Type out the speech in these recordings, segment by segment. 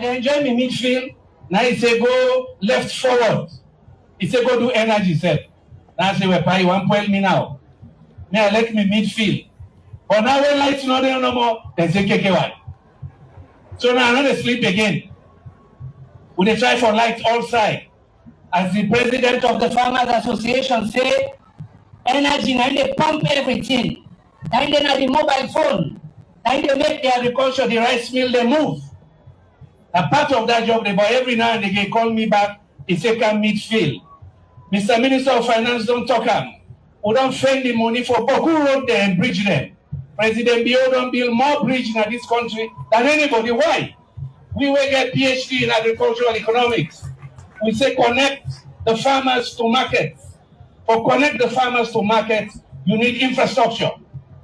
dey enjoy me midfield. Now he say go left forward. He say go do energy self. Now I say well, you want to me now. Me I like me midfield. But now when lights not there no more, they say KK1. So now I don't sleep again. We dey try for light all side. As the president of the Farmers Association say, energy now they pump everything. Now they na the mobile phone. Now they make the agriculture, the rice mill, they move. A part of that job, they boy every now and again call me back. He say come midfield. Mr. Minister of Finance don't talk am. We don't spend the money for Boku Road there and bridge them. President Bio don't build more bridge in this country than anybody. Why? We will get PhD in agricultural economics. We say connect the farmers to markets. For connect the farmers to markets, you need infrastructure.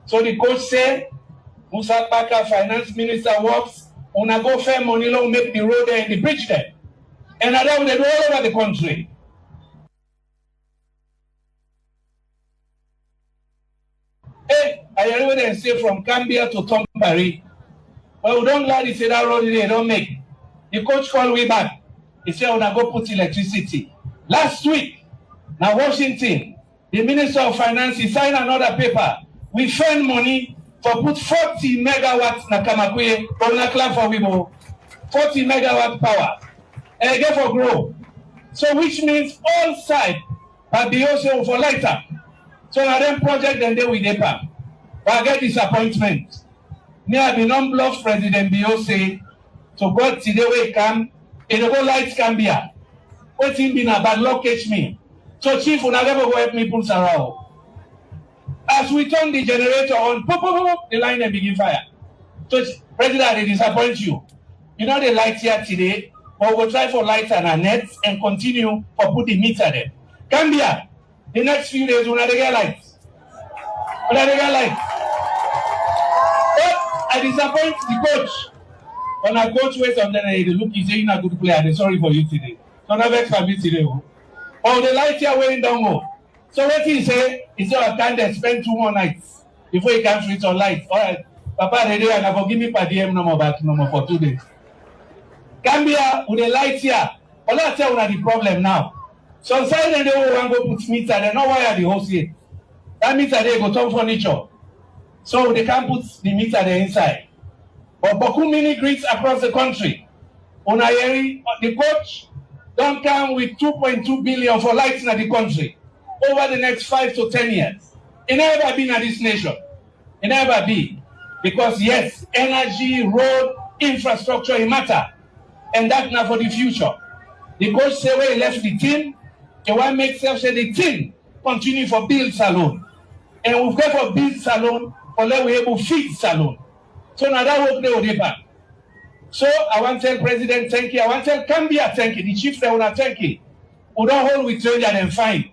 So the coach say, Musa Baka, finance minister works, una go fair money long make the road there and the bridge there. And now they do all over the country. Hey, I already say from Kambia to Tompari. Well, we don't glad he said that road they don't make. The coach called me back. He said, "When I go put electricity." Last week, now Washington, the Minister of Finance, he signed another paper. We find money for put 40 megawatts na Kamakwe, from na clap for Wibo. 40 megawatt power. And again for grow. So which means all side, but the also for lighter. So now them project and they will depart. But I get disappointment. Me I be non-bluff President Bio say, so God today we come, and the go lights Kambia. What him been a bad luck catch me. So chief will never go help me pull around. As we turn the generator on, pop, pop, pop, the line and begin fire. So President, they disappoint you. You know the lights here today, but we'll try for lights and our nets and continue for put the meter there. Kambia, the next few days we'll not get lights. We'll not get lights. I disappoint the coach. When a coach waits on the look, he's saying a good player. They're sorry for you today. Don't have extra me today. Oh, the light here wearing down more. So what he say? He said, I can't spend 2 more nights before he can switch on lights. All right, Papa, ready and I give me per DM no more back no more for 2 days. Gambia with the lights here. Well, that's tell you the problem now. So inside they want to go put meter. They know why the house here. That meter they go turn furniture. So they can't put the meter there inside. But Boku mini grids across the country. Unayeri, the coach, don't come with 2.2 billion for lights in the country over the next 5 to 10 years. It never been in this nation. It never be. Because yes, energy, road, infrastructure, it matter. And that's not for the future. The coach say when he left the team, he want to make self say the team continue for build Salone. And we've got for build Salone, or let we able to feed Salone. So now that work they will depart. So I want to tell President thank you. I want to tell Kambia thank you. The chief they want to thank you. We don't hold with stranger and fine.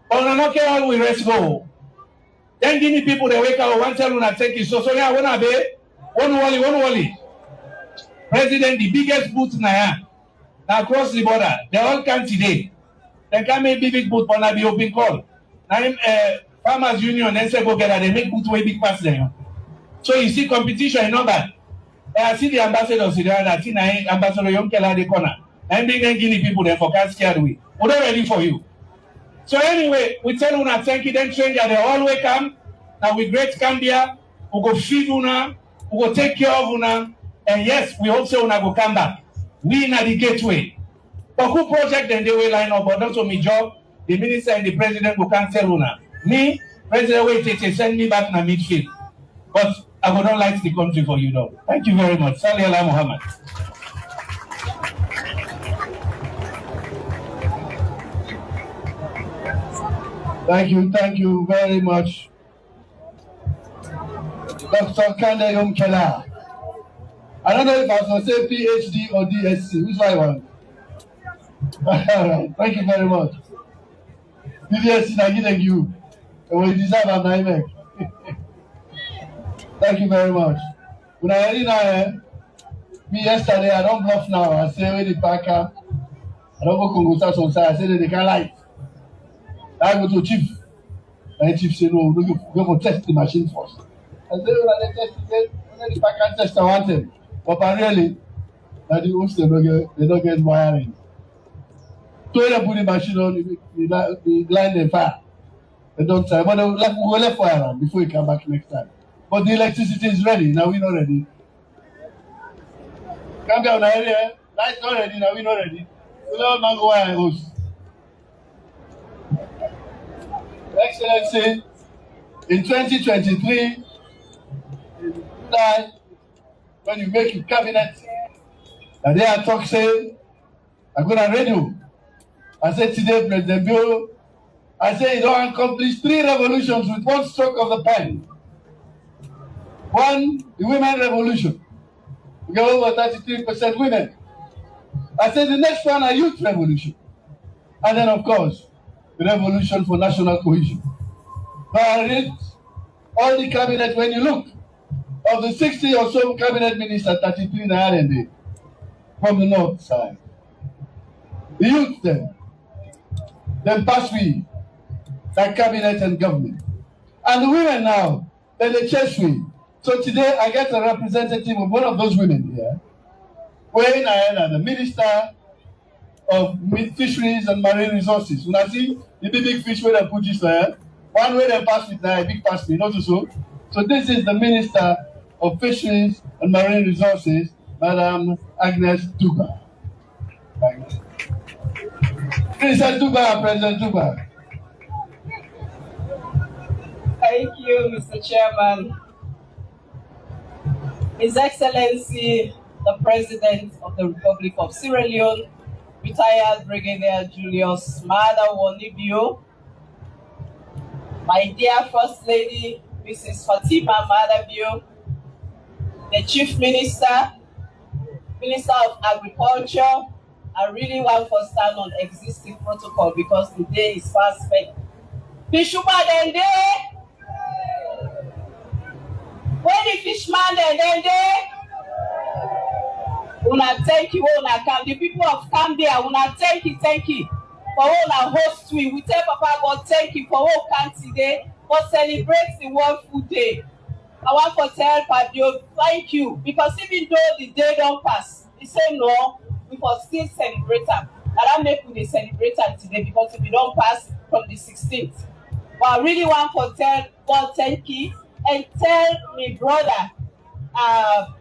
But we not care all we rest go. Then give me people they wake up. I want to tell you thank you. So yeah, I want to be one wally. President, the biggest booth now across the border. They all come today. They can't make big booth but not be open call. Now Farmers Union then say go get they make booth way big pass them. So you see competition in number. I see the ambassador sit down. I see Ambassador Yonkela the corner. I'm bringing Guinea people then for can't scare we. We're not ready for you. So anyway, we tell Una thank you. Then stranger they all welcome. Now we great Kambia. We go feed Una. We go take care of Una. And yes, we also Una go come back. We in the gateway. But who project then they will line up? But not to me job. The minister and the president will can't tell Una. Me, President wait they send me back in the midfield. But I would not like the country for you though. Thank you very much. Salih Allah Muhammad. Thank you very much. Dr. Kande Kela. I don't know if I was going to say PhD or DSC. Which one I want? All right. Thank you very much. DSC, I give you. And we deserve an IMEC. Thank you very much. When I heard me yesterday, I don't bluff now. I say, where the packer, I don't go Congo on side. I say, they can't lie. I go to chief. And the chief said, no, we go for test the machine first. I said, when I test it, when the packer test, I want them. But really, that the host they don't get wiring. So when they put the machine on, the line they fire. They don't try, but we'll left fire before you come back next time. But the electricity is ready. Now we're not ready. Kambia on area, lights not ready. Now we're not ready. So now man go and host. Excellency, in 2023, in July, when you make your cabinet, and they are talk say, I go on radio. I said today, President Bill, I say you don't accomplish 3 revolutions with one stroke of the pen. One, the women revolution. We get over 33% women. I said the next one, a youth revolution. And then, of course, the revolution for national cohesion. Now I read all the cabinet, when you look, of the 60 or so cabinet ministers, 33 in Ireland, from the north side. The youth then pass we, like cabinet and government. And the women now, then they chase we. So today I get a representative of one of those women here, where I am the Minister of Fisheries and Marine Resources. When I see the big fish where they put this there, one way they pass it now, a big pass me, not so. So this is the Minister of Fisheries and Marine Resources, Madam Agnes Duba. Minister Duba, President Duba. Thank you, Mr. Chairman. His Excellency, the President of the Republic of Sierra Leone, retired Brigadier Julius Maada, my dear First Lady, Mrs. Fatima Maada, the Chief Minister, Minister of Agriculture. I really want to stand on existing protocol because the day is fast spent. Fisherman then day. When the fishman then day. Una thank you, una come. The people of Kambia, una thank you for una host we. We tell Papa God thank you for all can today for celebrate the World Food Day. I want to tell Fabio thank you because even though the day don't pass, he say no, we will still celebrate them. And I make we celebrate them today because if we don't pass from the 16th. But I really want to tell God thank you and tell my brother,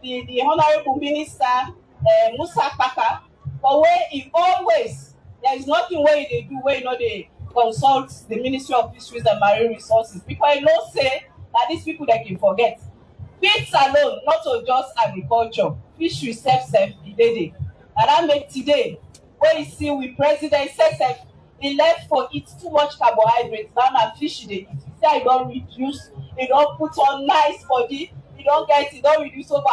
the Honorable Minister Musa Paka, for where he always, there is nothing where they do where they consult the Ministry of Fisheries and Marine Resources because I know say that these people they can forget. Feed Salone, not to just agriculture, fishery self the day. And I make today, where you see with President Sesef, he left for it too much carbohydrates. Now my fish they eat. He say I don't reduce, they don't put on nice body, you don't get it, don't reduce over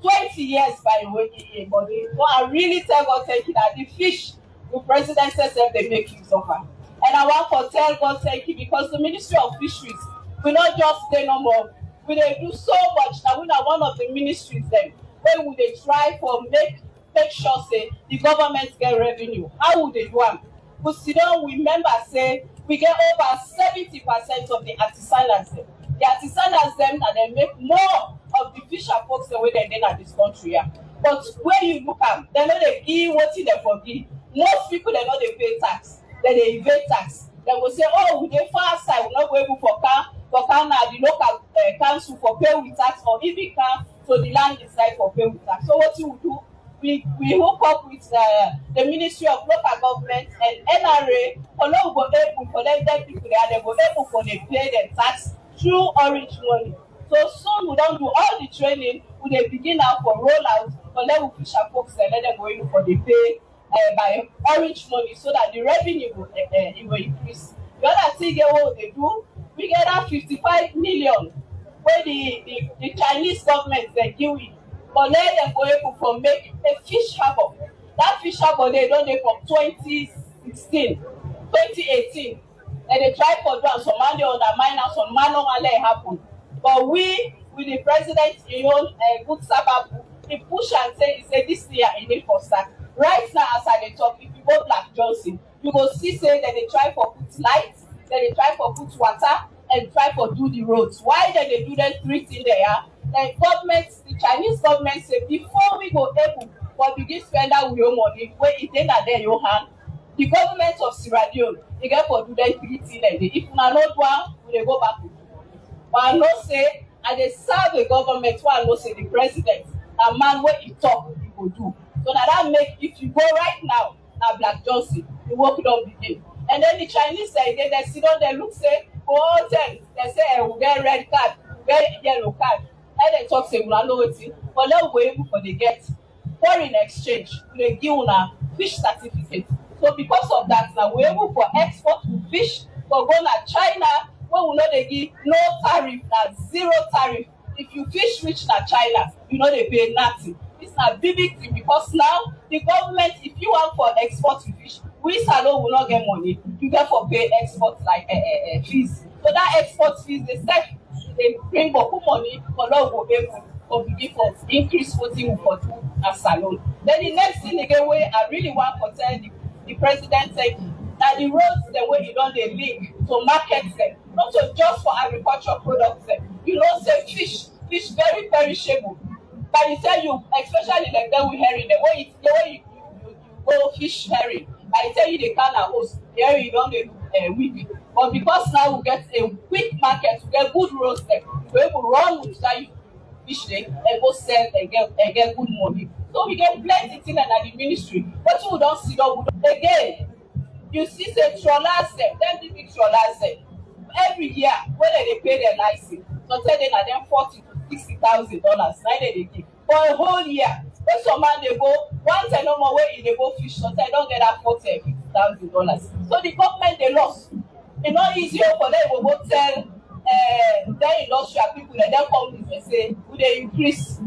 20 years by the way in body. So I really tell God thank you that the fish the President Sesef they make use of her. And I want to tell God thank you because the Ministry of Fisheries will not just stay no more. We they do so much that we are one of the ministries then where would they try for make sure say the government get revenue. How would they do them? But sit down, we remember say we get over 70% of the artisanals them. The artisanals them that they make more of the fisher folks the way they did in this country. Yeah. But when you look at they know they give what they forgive. Most people they know they pay tax, then they evade tax. They will say, oh, we dey far side, we not go able for now the local council for pay with tax or even can so the land inside for pay with tax. So what you will do? We hook up with the Ministry of Local Government and NRA for now go able for them people there, they go able for they pay their tax through orange money. So soon we don't do all the training, we they begin now for rollout, for level fisher folks and let them go in for the pay by orange money so that the revenue will increase. The other thing what they do, we get that 55 million where the Chinese government they give it. But let them go able to make a fish harbor. That fish harbor they don't from 2016, 2018. And they try for doing some money on the miners, some man on let it happen. But we, with the president, good Sababu, he push and say, he said this year he need for start. Right now, as I talk, if you go Black Johnson, you go see say that they try for put lights, then they try for put water, and try for do the roads. Why did they do them 3 things there? The government, the Chinese government say before we go able but begin spend that your money wey e dey na there your hand. The government of Sierra Leone dey get for do dem 3 things like this. If una no do am, we dey go back to but I know say I dey serve a government wey I know say the president na man wey e talk e go do. So na that make if you go right now na Black Johnson, the work don begin. And then the Chinese side dey sit down dey look say for hotel dey say we get red card, we get yellow card. And dem talk say una know wetin, but let we go able for dey get foreign exchange, we dey give una fish certificate. So because of that, now we able for export fish for go na China wey we no dey give no tariff, na zero tariff. If you fish reach na China, you no dey pay nothing. This na big thing because now the government, if you want for export fish, we Salone will not get money. You get for pay export like fees. So that export fees they bring boku money for no go able for begin for increase wetin we for do as Salone. Then the next thing again wey I really want to tell the president say na the roads the way e don dey link to market them, not so just for agriculture products them. You know say fish very perishable. By the time you, especially like that with herring, the way you go fish herring, by the time you dey can a host, the herring you don dey weak. But because now we get a quick market, we get good roads there, we able run with that fish there and go sell and get good money. So we get plenty things at the ministry. But we don't see that again. You see say trawlers them big trawlers them. Every year when they pay their license, so tell them na them $40,000 to $60,000. Now they give for a whole year. When some man they go one time no more way they go fish, so they don't get that $40,000-$50,000. So the government they lost. It's not easier for them to go tell their industrial people and their companies and say, will they increase?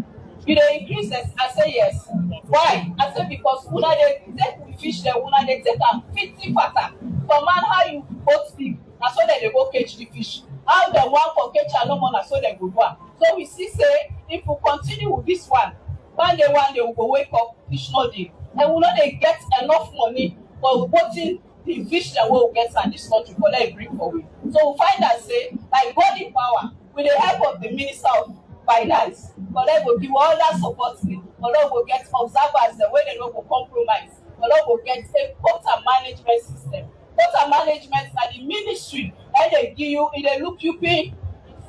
You dey increase? I say yes. Why? I say because una dey take we fish there, una dey take am 50 fatter. For man, how you both big, na so dem dey go catch the fish. How dem wan for catch am no more, na so dem go do am. So we see say if we continue with this one day we go wake up, fish no dey, and we no dey get enough money for wetin the fish dem wey we get in this country for let bring for we. So we find out say by God in power, with the help of the minister of finance, but dem go give all that support, but dem go get observers the way they no go compromise, but dem go get a quota management system. Quota management na the ministry and they give you, they look you pay,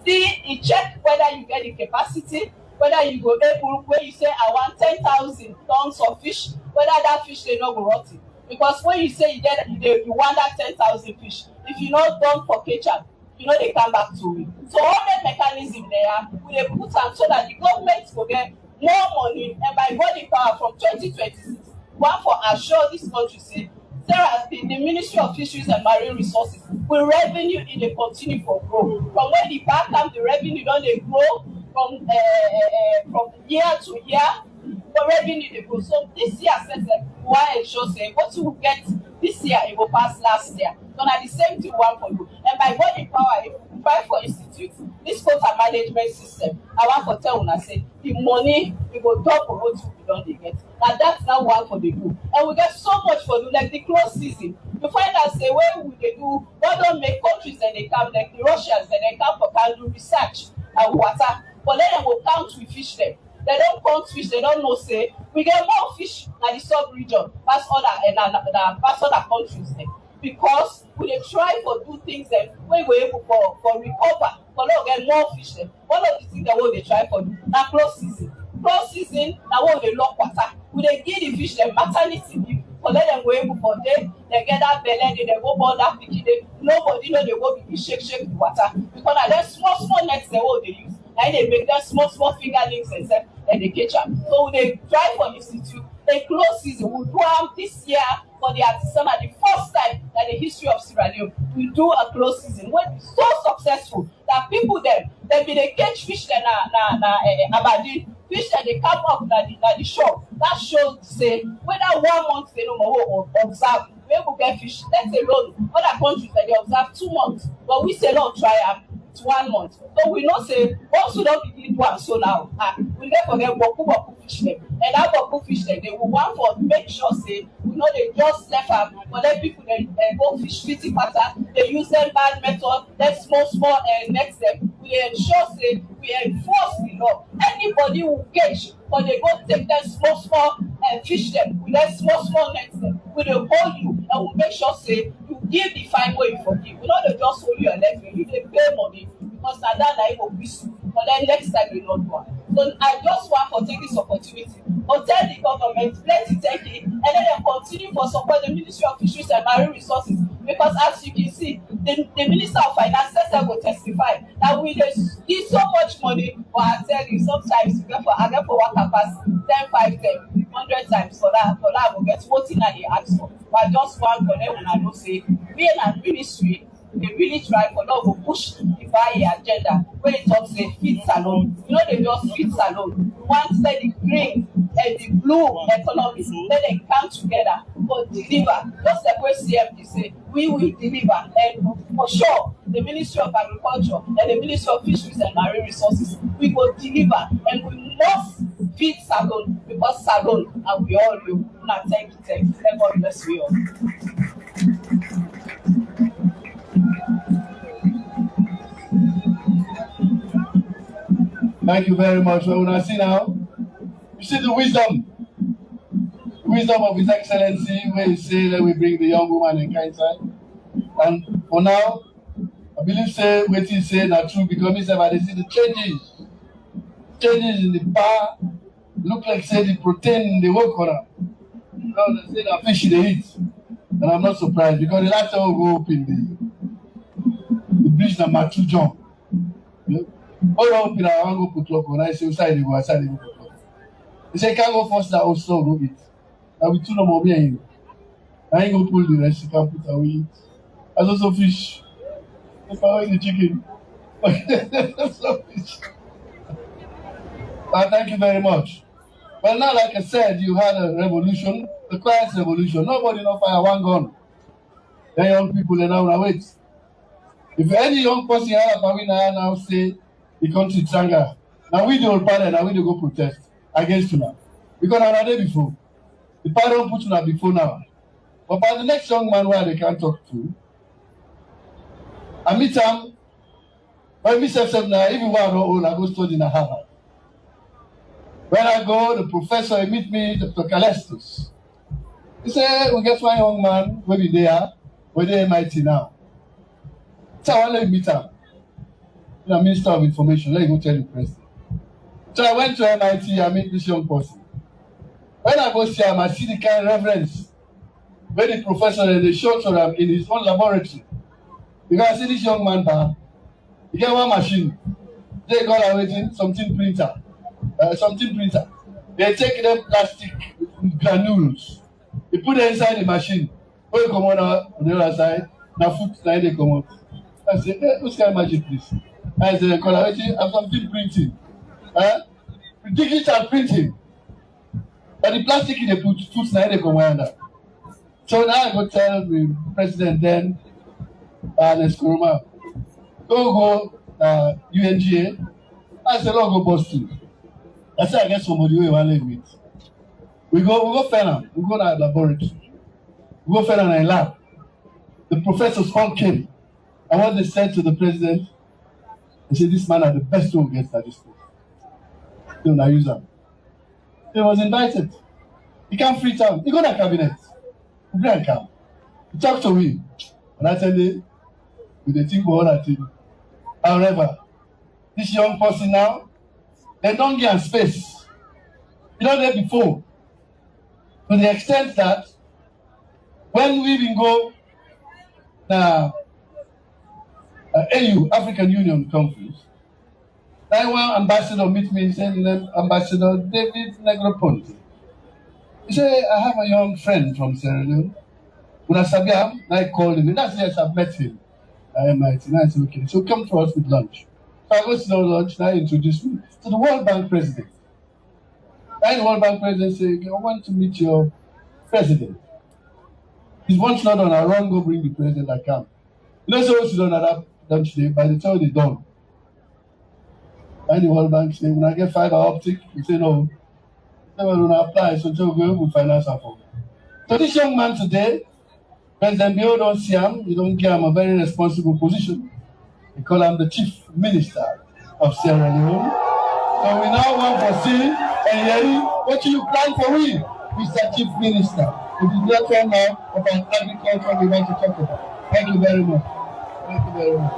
see, e check whether you get the capacity, whether you go able, where you say I want 10,000 tons of fish, whether that fish they no go rot it. Because when you say you want that 10,000 fish, if you not done for catch am, you know they come back to it. So all the mechanism there, we dey put am so that the government will get more money, and by body power from 2026, one for assure this country say, Sarah, the Ministry of Fisheries and Marine Resources, will revenue in the continue for grow. From when the back come, the revenue don't they grow from year to year. The revenue they grow. So this year, why it shows say what you will get this year, it will pass last year. So now the same thing one for you. And by body power, if you buy for institute, this quota management system, I want to tell una say the money we go double what we don't get. And that's now one for the do. And we get so much for do, like the close season. You find out say when we they do, what don't make countries and they come, like the Russians and they come for can do research and water, but then they will count we fish them. They don't count fish, they don't know say we get more fish in the sub-region past other countries there. Because we dey try for do things that wey we able for recover, for not get more fish there. One of the things that we dey try for do na close season. Close season na when we dey lock water. We dey give the fish dem maternity leave for let them go able for day, they get that belle, they go born that pikin dey. Nobody know they go begin shake the water because na them small nets they wey dey use. And they make them small fingerlings and stuff and they catch up. So they try for institute a close season. We'll do this year for the artisanal, the first time in the history of Sierra Leone, we do a close season. When it's so successful that people they be they catch fish na Aberdeen, fish that they come up na the shore. That shows say whether 1 month they no more observe, we will get fish. Let alone other countries that they observe 2 months, but we say no try 1 month. So we know say once we don't begin one so now, we get forget boku fish them. And that boku fish them, they will want for make sure say we know they just left am, but let people they go fish 50 pattern, they use them bad method, then small next them. We ensure say we enforce the law. Anybody who catch, but they go take them small fish them, we let small nets them, we dey hold you and we make sure say you give the fine wey you forgive. We no dey just hold you and let you dey pay money because na that na im go whistle, but then next time you no do am. So I just want to take this opportunity to tell the government plenty thank you and then dem continue for support the Ministry of Fisheries and Marine Resources because as you can see the Minister of Finance sef go testify that we dey give so much money but I tell you sometimes I get for waka pass 10 5 10 100 times for that I go get wetin I dey ask for. But I just wan connect una know say we na ministry dey really try for now go push the buy agenda wey e talk say feed Salone. You no dey just feed Salone. We want let the green and the blue economy let dem come together to deliver. Just like wey CMD say we will deliver and for sure the Ministry of Agriculture and the Ministry of Fisheries and Marine Resources we go deliver and we must feed Salone because Salone and we all know. Una thank you. God bless you all. Thank you very much. Well, when I see now, you see the wisdom of His Excellency, where he say that we bring the young woman in kind side. And for now, I believe say what he say not true because me say I see the changes in the bar. Look like say the protein in the work on them. You know, they say that fish they eat, and I'm not surprised because the last time we go up in the bridge number 2 John. You know? All up in our go put clock on. I say outside they go put clock. They say can't go first that also go eat. I will tune no more me and you. I ain't gonna pull the rest. You can put away eat. As also fish. If I want the chicken. Also fish. But thank you very much. Well, now, like I said, you had a revolution, the quiet revolution. Nobody no fire one gun. The young people they now wait. If any young person here now say the country is anger, now we the old party, now we dey go protest against you now. Because now day before. The party don't put you before now. But by the next young man where they can talk to, I meet him, when me say now, even when I don't own, I go study in a Harvard. When I go, the professor he meet me, Dr. Calestus. He said, we get one young man, where we there, where they MIT now. So I want to meet him. The Minister of Information, let me go tell the president. So I went to MIT, I meet this young person. When I go see him, I see the kind of reverence where the professor and they show to him in his own laboratory. Because I see this young man there, he get one machine. They call it waiting, something printer. They take them plastic granules. They put it inside the machine. When you come on the other side, now food now they come out. I say, hey, what's kind of magic this? I say, collaborating, I'm something printing. Digital printing. But the plastic they put food now they come out. So now I go tell the president then, let's go UNGA. I said, go Boston. I said, I get somebody who want to live with. We go find him. We go to our laboratory. We go find him in a lab. The professors all came. And what they said to the president, they said, this man are the best one gets at this place. They will not use him. He was invited. He can't free time. He go to the cabinet. He bring him. He talk to me. And I tell you, we dey think about that thing. However, this young person now, they don't give space. You know that before. To the extent that when we even go the AU, African Union Conference, that one ambassador meet me and said, Ambassador David Negroponte. He said, I have a young friend from Sierra Leone. When I said, I called him. And that's yes, I've met him. I MIT. And I said, okay, so come to us with lunch. So I go to the lunch, and I introduced me to the World Bank president. And the World Bank president said, I want to meet your president. His lunch not done, I run, go bring the president that come. You know, so what's done at that lunch day, by the time they're done. And the World Bank said, when I get fiber optic, we say, no, they will not apply, so Joe go with finance for. So this young man today, President Bio don't see him, you don't give him a very responsible position. They call him the Chief Minister of Sierra Leone. So we now want to see and hear what you plan for we. Mr. Chief Minister, it is not all now about agriculture we want to talk about. Thank you very much. Thank you very much.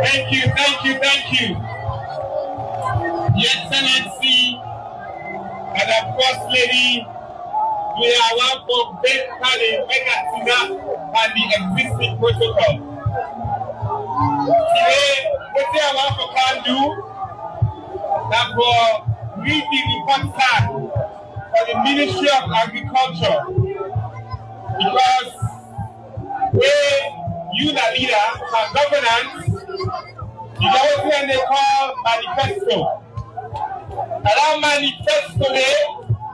Thank you, thank you, thank you. Your Excellency, Madam First Lady, we are one for best planning, and the existing protocol. Today, what I want for can do, that for read the report card for the Ministry of Agriculture, because where you the leader for governance, you know what they call manifesto. And that manifesto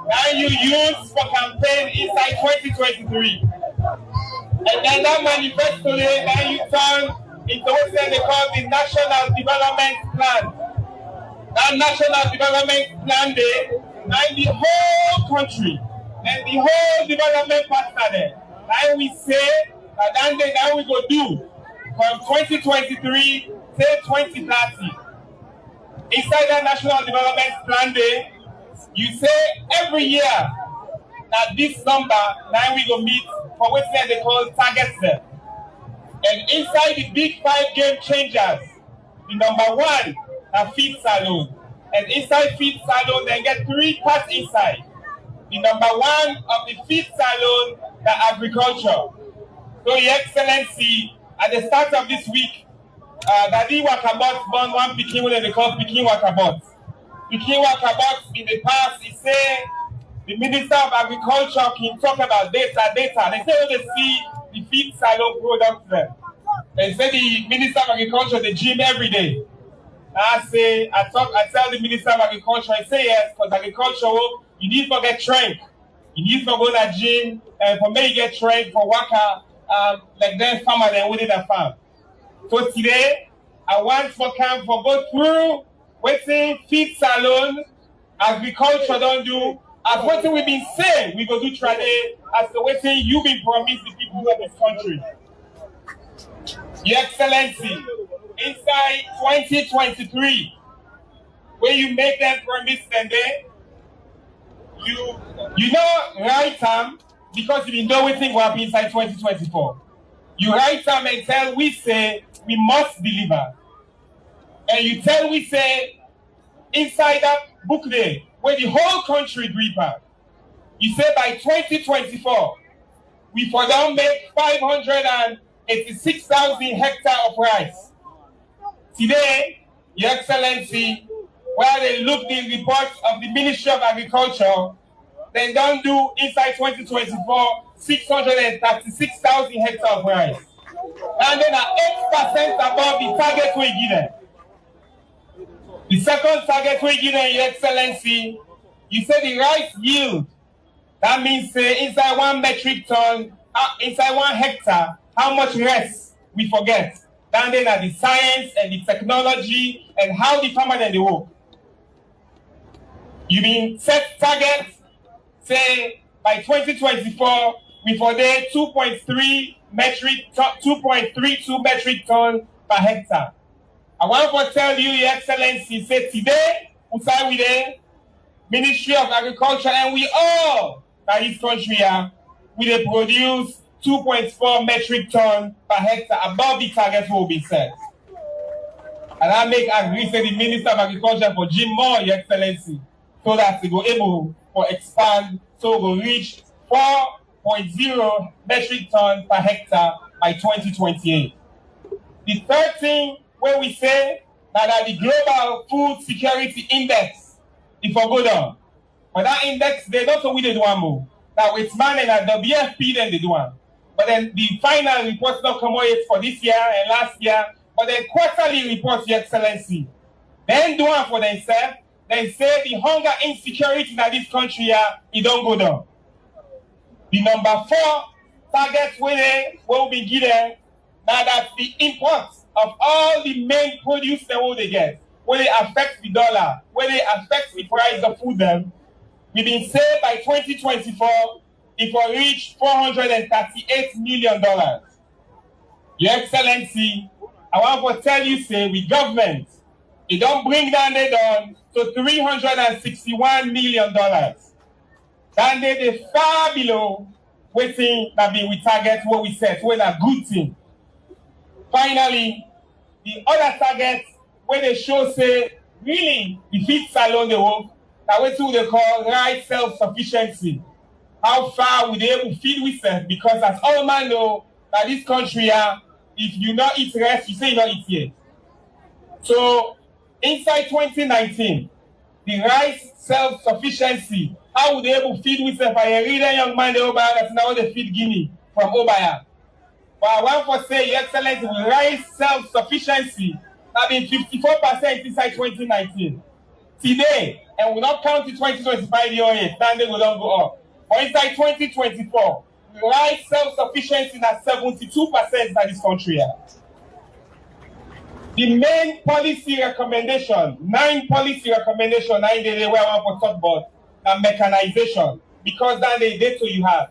that you use for campaign inside 2023. And then that manifesto that you turn into what they call the National Development Plan. That National Development Plan there, and the whole country, and the whole development partner there, and we say that we go do from 2023 to 2030. Inside that National Development Plan there, you say every year that this number now we go meet for what they call targets there. And inside the big 5 game changers, the number 1 are feed Salone. And inside feed Salone, they get 3 parts inside. The number 1 of the feed Salone, the agriculture. So, Your Excellency, at the start of this week, Daddy Wakabot born one Pikin when they call Pikin Wakabot. Pikin Wakabot in the past, he said the Minister of Agriculture can talk about data. They say they see the feed Salone products there. They say the Minister of Agriculture, they gym every day. I tell the Minister of Agriculture, I say yes, because agriculture, you need to get trained. You need to go to the gym, and for me, you get trained for worker, like then farmer, then within the farm. So today, I want for camp for go through waiting feed Salone, agriculture don't do, as what we've been saying, we go do today, as the waiting you've been promised the people of this country. Your Excellency, inside 2023, where you make them promise and then you know right time because you know we think will happen inside 2024. You write time and tell we say we must deliver. And you tell we say inside that book there where the whole country agree back. You say by 2024 we for now make 586,000 hectares of rice. Today, Your Excellency, while they look the reports of the Ministry of Agriculture, they don't do inside 2024 636,000 hectares of rice. And then are 8% above the target we give them. The second target we give them, Your Excellency, you say the rice yield. That means inside 1 metric ton, inside 1 hectare, how much rice we forget. And then are the science and the technology and how the farmer then they work. You mean set targets, say by 2024, we for there 2.32 metric ton per hectare. I want to tell you, Your Excellency, say today, we there, Ministry of Agriculture, and we all by this country we they produce 2.4 metric ton per hectare above the target will be set. And I make agree say the Minister of Agriculture for gym more, Your Excellency, so that they go able to expand, so we will reach 4.0 metric ton per hectare by 2028. The third thing where we say that the Global Food Security Index, if I go down, but that index, they don't know we did one more. Now it's man and at WFP then they do one. But then the final reports not come out yet for this year and last year, but then quarterly reports, Your Excellency. Then do one for themselves. They say the hunger insecurity in this country it don't go down. The number 4 target where will be given now that the imports of all the main produce that will they get, where they affect the dollar, where they affect the price of food them. We've been saying by 2024 it will reach $438 million. Your Excellency, I want to tell you, say, we government It don't bring down the down to $361 million. Then they far below waiting that be we target what we set, when a good thing. Finally, the other target where they show say really defeat Salone the work, that what they call right self-sufficiency. How far would they able to feed with self? Because as all man know that this country if you not eat rest, you say you not eat yet. So inside 2019, the rice self-sufficiency, how would they able to feed with self? I read a young man Obaya that's now they feed Guinea from Obaya. But I want to say, Your Excellency, with rice self-sufficiency, that been 54% inside 2019. Today, and we not count the 2025 year yet, then they will not go up. But inside 2024, rice self-sufficiency is at 72% in this country. The main policy recommendation, 9 policy recommendations, 9 days where I want to talk about, the mechanization, because that the data you have.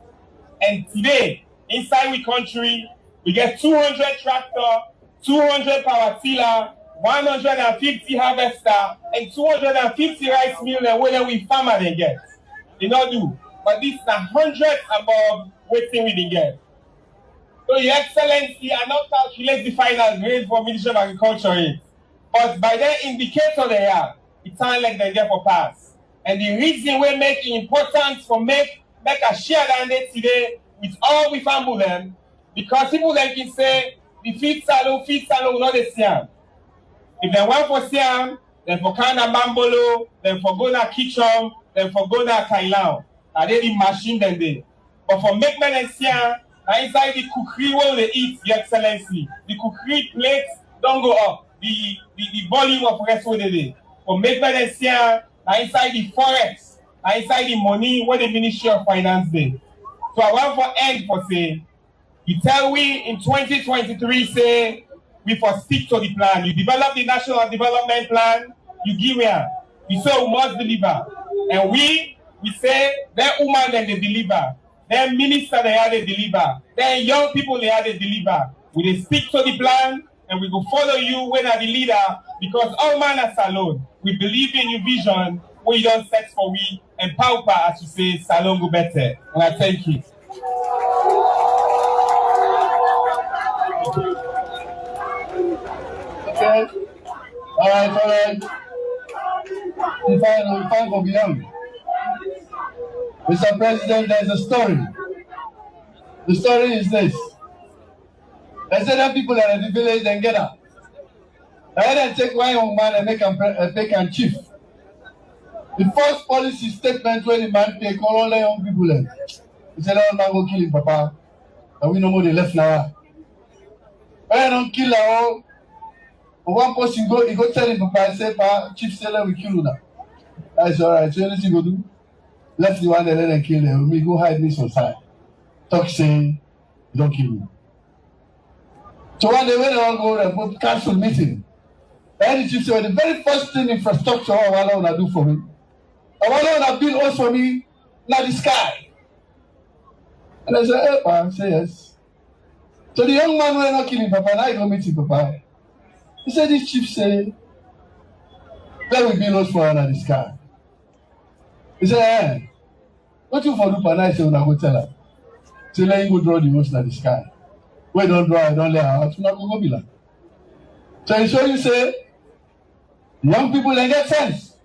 And today, inside the country, we get 200 tractor, 200 power tiller, 150 harvester, and 250 rice mill, and whether we farmer they get. They not do. But this is 100 above waiting we didn't get. So, Your Excellency, I not calculate the final grade for Ministry of Agriculture, but by their indicator they are, it sounds like they get for pass. And the reason we make it important for make a share than it today with all we family them, because people like can say the feed salon will not the same. If they want for Siam, then for Kana Bambolo, then for Gona Kitchen, then for Gona Kailan. Are they the machine then they? But for make men and Siam, inside the cookery where they eat, Your Excellency, the cookery plates don't go up. The volume of rest where they do. For make men and Siam, inside the forex, inside the money where the Ministry of Finance did. So I want for end for say, you tell we in 2023 say, we for stick to the plan. You develop the National Development Plan, you give here. You say we must deliver. And we say, that woman then they deliver. Then minister they have to deliver. Then young people they have to deliver. We they stick to the plan and we go follow you when are the leader because all man are Salone. We believe in your vision where you don't set for we and power as you say Salone go better. And I thank you. Okay. All right. If I go beyond. Mr. President, there's a story. The story is this. They said that people are in the village and get up. I had to take one young man and make him chief. The first policy statement when the man take all the young people in. He said, "Oh, man, go kill him, Papa. And we know more they left now. When I don't kill her, one person he go tell him, Papa, I say, Pa, Chief Sailor, we kill you now. I said, all right, so anything you go do? Left the one and let them kill them. Me go hide me some side. Talk saying, don't kill me. So one day when they all go there, put council meeting. And the chief said, the very first thing infrastructure I want to do for me. I want to build house for me, not the sky. And I said, hey, Pa, say yes. So the young man went not killing Papa, now he go meet him, Papa. He said, this chief say, let me build house for her, not the sky. He said, hey, what you for do, Papa? I said, when I go tell her. Say, let him go draw the house in the sky. When don't draw, I don't let her out, not go be like. So he show you say, young people, they get sense.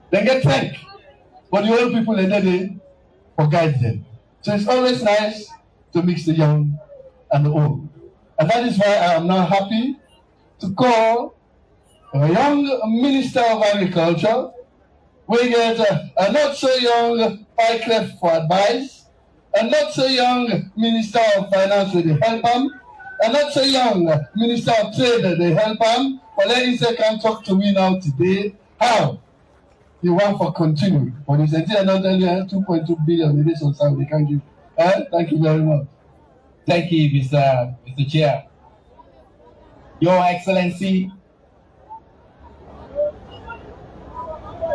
They get thank. But the old people, they forget them. So it's always nice to mix the young and the old. And that is why I am now happy to call a young Minister of Agriculture. We get a not so young Wycliffe for advice, a not so young Minister of Finance with the help him, a not so young Minister of Trade that they help him. But let him say, can talk to me now today. How you want for continue? For this entire not only 2.2 billion in this society, they can give. Thank you very much. Thank you, Mr. Chair. Your Excellency,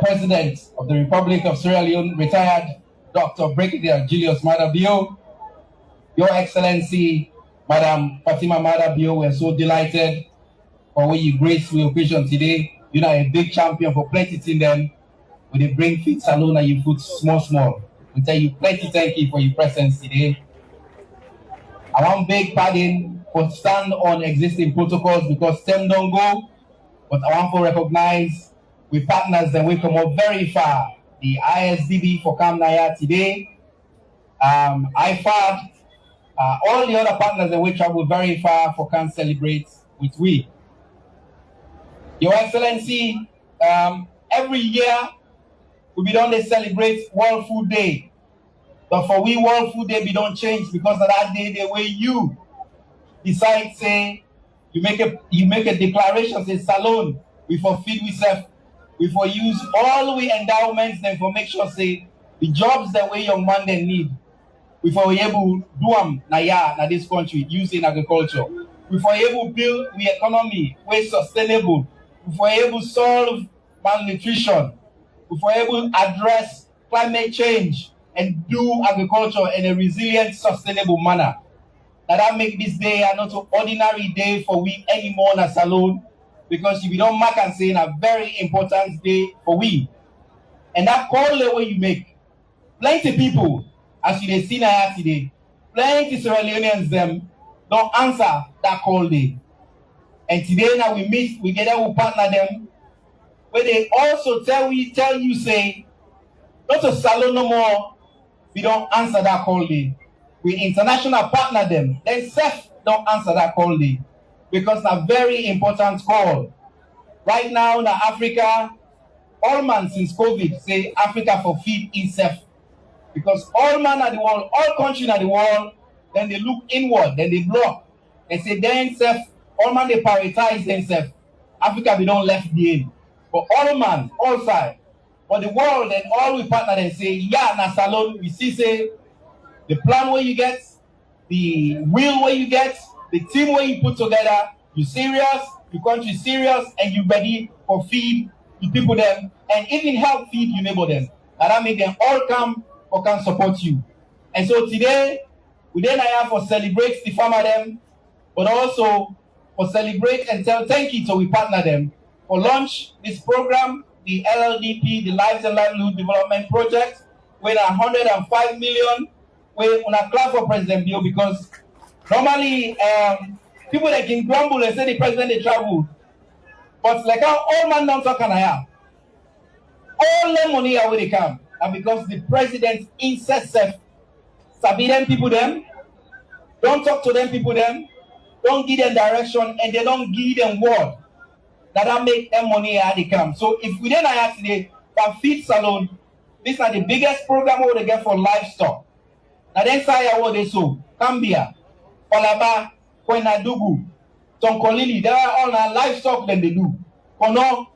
President of the Republic of Sierra Leone, retired Dr. Brigadier Julius Maada, Your Excellency, Madam Fatima Maada, we're so delighted for when you grace the occasion today. You know, a big champion for plenty in them. When they bring fit Salone and you put small. We tell you plenty thank you for your presence today. I want big pardon for stand on existing protocols because them don't go. But I want to recognize with partners that we come up very far. The ISDB for Kambia today, IFAD, all the other partners that we travel very far for can celebrate with we. Your Excellency, every year we don't celebrate World Food Day. But for we World Food Day, we don't change because of that day the way you decide, say, you make a declaration, say Salone, we for feed we self, we for use all we endowments then for make sure say the jobs that we young man they need, we for able to do them na this country using agriculture. We for able to build the economy way sustainable. We for able to solve malnutrition. We for able to address climate change and do agriculture in a resilient, sustainable manner. That make this day not an ordinary day for we anymore in Salone, because if you don't mark and say a very important day for we. And that call the way you make, plenty people, as you see now today, plenty Sierra Leoneans them don't answer that call day. And today now we get out with partner them, where they also tell you say, not to Salone no more, we don't answer that call day. We international partner them, then self don't answer that call day. Because it's a very important call. Right now in Africa, all man since COVID say Africa for feed itself. Because all man at the world, all countries at the world, then they look inward, then they block. They say then self, all man they prioritize themselves. Africa we don't left behind. But all man, all side. But the world and all we partner and say, yeah, na Salone, we see say the plan where you get, the will where you get, the team where you put together, you serious, your country serious, and you ready for feed the people them, and even help feed your neighbor them. And that make them all come or can support you. And so today, we then have for celebrate the farmer them, but also for celebrate and tell thank you to we partner them for launch this program, the LLDP, the Lives and Livelihood Development Project, with 105 million. We wanna clap for President Bill because normally people that can grumble and say the president they travel, but like how all man don't talk and I have all the money are where they come, and because the president insists sabi them people them, don't talk to them people them, don't give them direction, and they don't give them word that make them money how they come. So if we then have today for feed Salone, this is the biggest program we they get for livestock. Now then say what they sow, Kambia, Olaba, Kwenadugu, Tonkolili, they are all our livestock that they do. For now,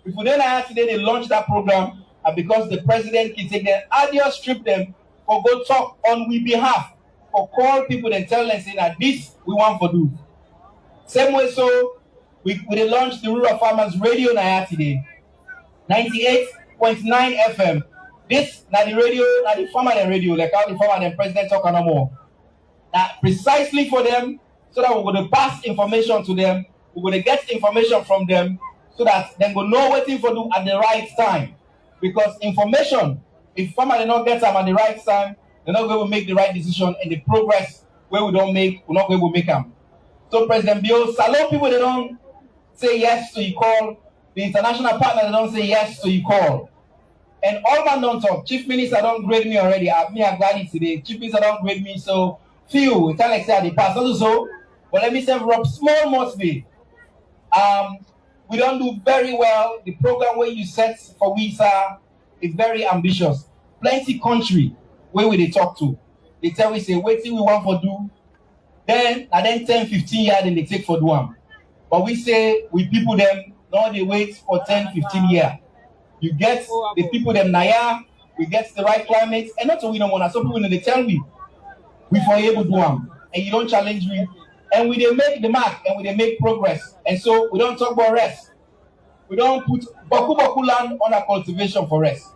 if we then have today they launch that program, and because the president can take them, audio strip them, or go talk on we behalf, or call people and tell them say that this we want for do. Same way so we launch the Rural Farmers Radio now today, 98.9 FM. This na the radio, na the farmer and radio, like how the farmer and president talk no more. Now precisely for them, so that we're going to pass information to them, we're going to get information from them, so that they will know what to do at the right time. Because information, if farmer they not get them at the right time, they're not going to make the right decision, and the progress where we don't make, we're not going to make them. So President Bill, Salone people they don't say yes to you call, the international partner they don't say yes to you call. And all man don't talk. Chief Minister don't grade me already. Me and Gladys today. Chief Minister don't grade me, so few. Tell like say the past also. But let me say from small mostly. We don't do very well. The program where you set for WISA is very ambitious. Plenty country where we they talk to. They tell we say wait till we want for do. Then 10, 15 years then they take for do them. But we say we people them, now they wait for 10, 15 years. You get the people them naya, we get the right climate, and not so we don't want to. Some people they tell me we for able to do them, and you don't challenge me, and we they make the mark and we they make progress, and so we don't talk about rest. We don't put baku land on a cultivation for rest.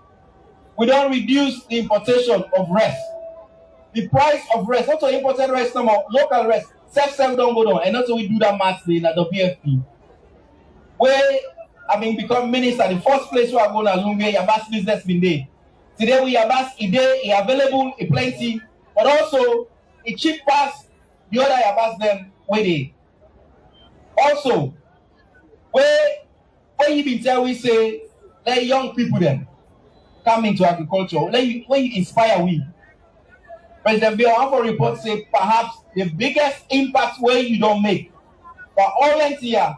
We don't reduce the importation of rest. The price of rest, not to imported rest no more, local rest, self don't go down, and not so we do that math in the WFP. where I mean become minister, the first place where I go na Lunge, Yabas business been there. Today we Yabas it available, it plenty, but also it cheap pass the other Yabas them where they. Also, where you been tell we say let young people then come into agriculture, when you inspire we. President Bill Alpha report say perhaps the biggest impact where you don't make for all here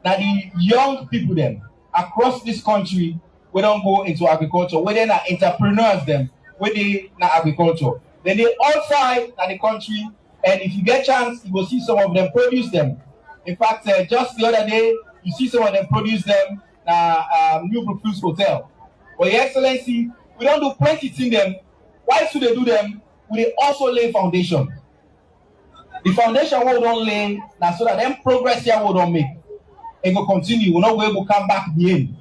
that the young people them across this country we don't go into agriculture, where they are entrepreneurs them, where they na agriculture. Then they outside na the country, and if you get chance, you will see some of them produce them. In fact, just the other day, you see some of them produce them na New Brookfields Hotel. But Your Excellency, we don't do plenty in them. Why should they do them? We also lay foundation. The foundation we don't lay, now so that them progress here we don't make. It will continue. We're not going to come back again.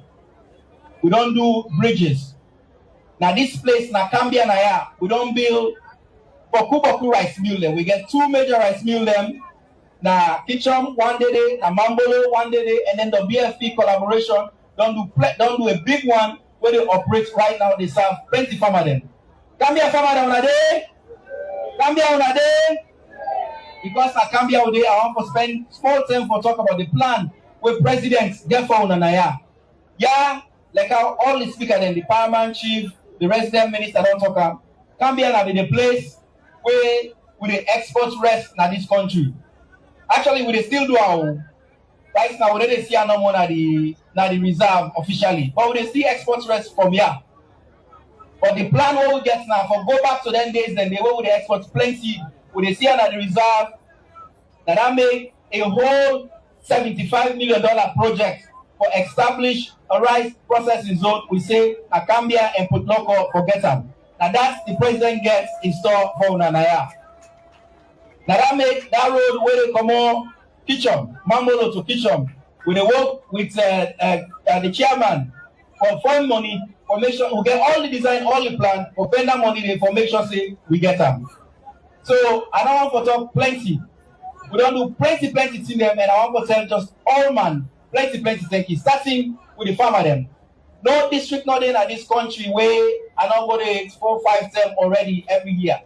We don't do bridges. Now this place, na Kambia na ya, we don't build Boku rice mill them. We get 2 major rice mill them. Na Kitchen one day, na Mambolo one day, and then the BFP collaboration don't do a big one where they operate right now. They serve plenty farmer them. Kambia farmer them on a day. Kambia on a day. Because na Kambia on a day, I want to spend small time for talk about the plan where presidents get for Unanaya. Yeah, like how all the speakers and the paramount chief, the resident minister don't talk about. Kambia na be the place where we the export rest na this country. Actually, we dey still do our own. Right now, we don't see no more na the reserve officially, but we dey still export rest from here. But the plan what we get now for go back to them days, then they way we dey export plenty. We dey see na the reserve that make a whole $75 million project for establish a rice processing zone. We say na Kambia and put local forget them. Now that's the president gets in store for Unanaya. Now that make that road where they come on Kitchen, Mambolo to Kitchen. We they work with the chairman for fund money for make sure we get all the design, all the plan, for vendor money they for make sure say we get them. So I don't want to talk plenty. We don't do plenty to them, and I want to tell just all man plenty thank you. Starting with the farmer them. No district not in this country where I don't go to 4, 5 term already every year.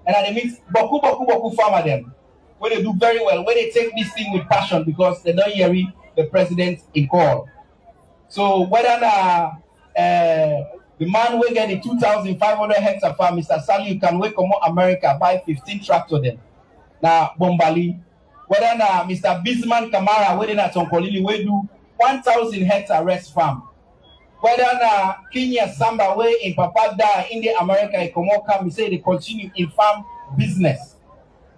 And I mean Boku farmer them. Where they do very well, where they take this thing with passion because they don't hear the president in call. So whether the man will get the 2,500 hectare farm, Mr. Salone, you can wake up America, buy 15 tractor then. Now Bombali. Whether Mr. Bisman Kamara, whether na Tonkolili, we do 1,000 hectare rest farm. Whether Kenya Samba, where in Papada, India, America, come, we say they continue in farm business.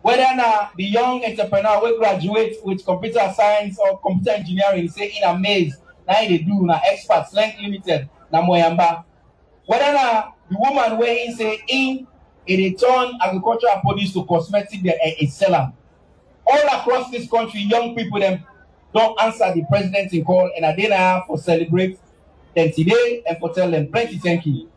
Whether the young entrepreneur will graduate with computer science or computer engineering, say in a maze, now they do na experts, Length Limited, na Moyamba. Whether the woman where he say in a turn agricultural produce to cosmetic, they sell them. All across this country, young people them don't answer the president in call, and I didn't for celebrate them today and for tell them plenty thank you.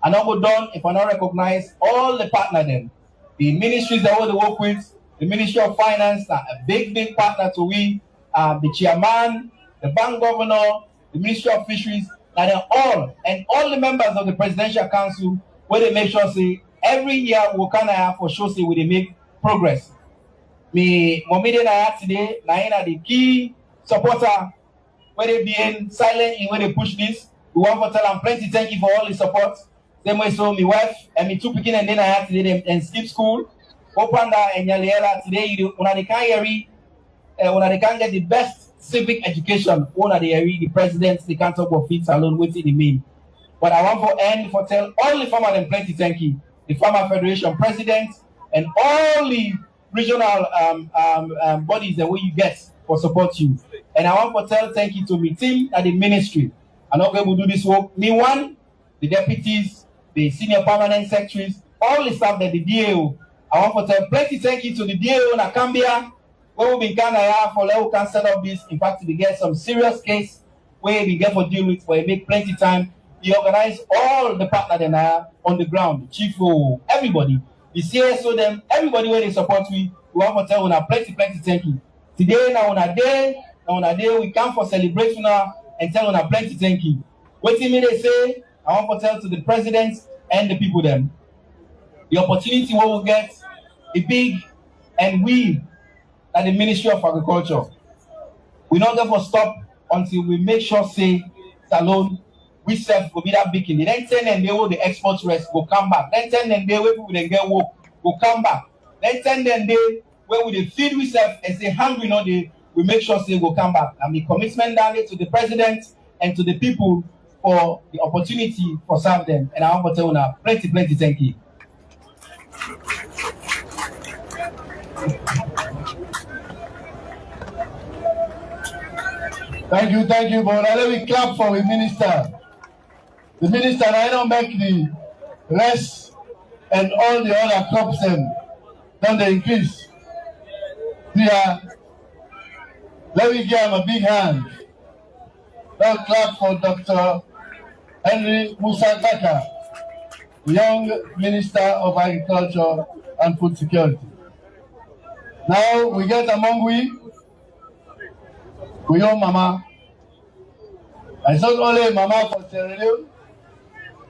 And I go done if I not recognize all the partner them, the ministries that we work with, the Ministry of Finance, a big partner to we, the chairman, the bank governor, the Ministry of Fisheries, and all the members of the Presidential Council, where they make sure say every year we can have for sure say we they make progress. Me Momide na today, na the key supporter where they being silent in where they push this. We want to tell them plenty thank you for all the support. Same way so my wife and me 2 picking and then I had today and skip school. Opanda and Yaliela today you when they can't get the best civic education, when the president, the can't talk of feet alone waiting the mean. But I want for end for tell all the farmer and plenty thank you. The Farmer Federation president and all the regional bodies that way you get for support you. And I want to tell thank you to my team at the ministry. I'm not going to do this work. Me one, the deputies, the senior permanent secretaries, all the staff that the DAO. I want to tell plenty thank you to the DAO in Kambia, where we can for level can set up this. In fact, we get some serious case where we get for deal with, where we make plenty time. We organize all the partners that are on the ground, the chief, everybody. The CSO them, everybody where they support we want to tell plenty thank you. Today now on a day, on a day we come for celebration and tell on a plenty thank you. Waiting me they say, I want to tell to the president and the people them. The opportunity we will get is big, and we at the Ministry of Agriculture, we not going to stop until we make sure say Salone we serve will be that big in the then 10 and they will the export rest will come back. Then 10 and they will then get work will come back. Then 10 and they where we the feed we serve and say hungry no they we make sure say will come back. And the commitment down there to the president and to the people for the opportunity for serve them. And I want to tell you plenty thank you. Thank you, but let me clap for the minister. The minister, I don't make the rest and all the other crops them, don't they increase? Yeah. Let me give him a big hand. Now clap for Dr. Henry Musa Kaka, young Minister of Agriculture and Food Security. Now we get among we own Mama. It's not only Mama for Sierra Leone,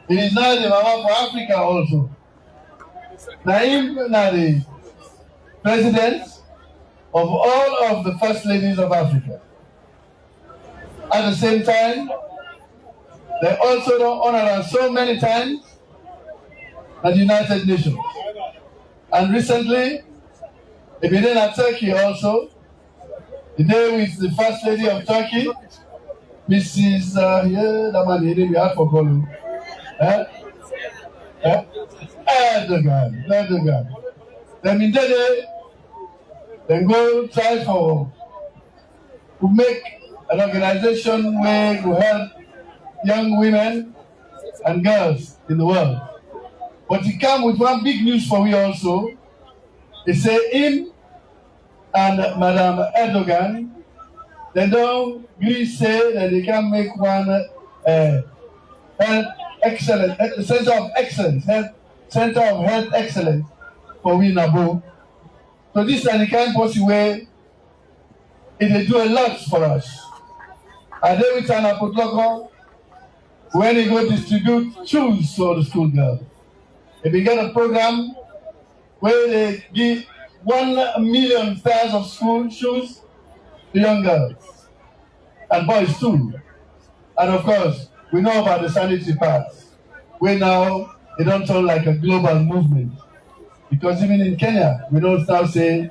it is now the Mama for Africa also. Now the president of all of the first ladies of Africa. At the same time, they also don't honor us so many times at the United Nations. And recently, they began at Turkey also. The day with the First Lady of Turkey, Mrs. That man name we had for calling. Erdogan. Then in that day, then go try to make an organization where to help young women and girls in the world. But he came with one big news for me also. He said him and Madam Erdogan, they don't really say that they can make one center of health excellence for we Nabo. So this is the kind of policy where they do a lot for us. And then we turn up with local when they go distribute shoes to the school girls. They began a program where they give 1 million pairs of school shoes to young girls and boys too. And of course, we know about the sanitary pads, where now they don't turn like a global movement. Because even in Kenya, we don't now say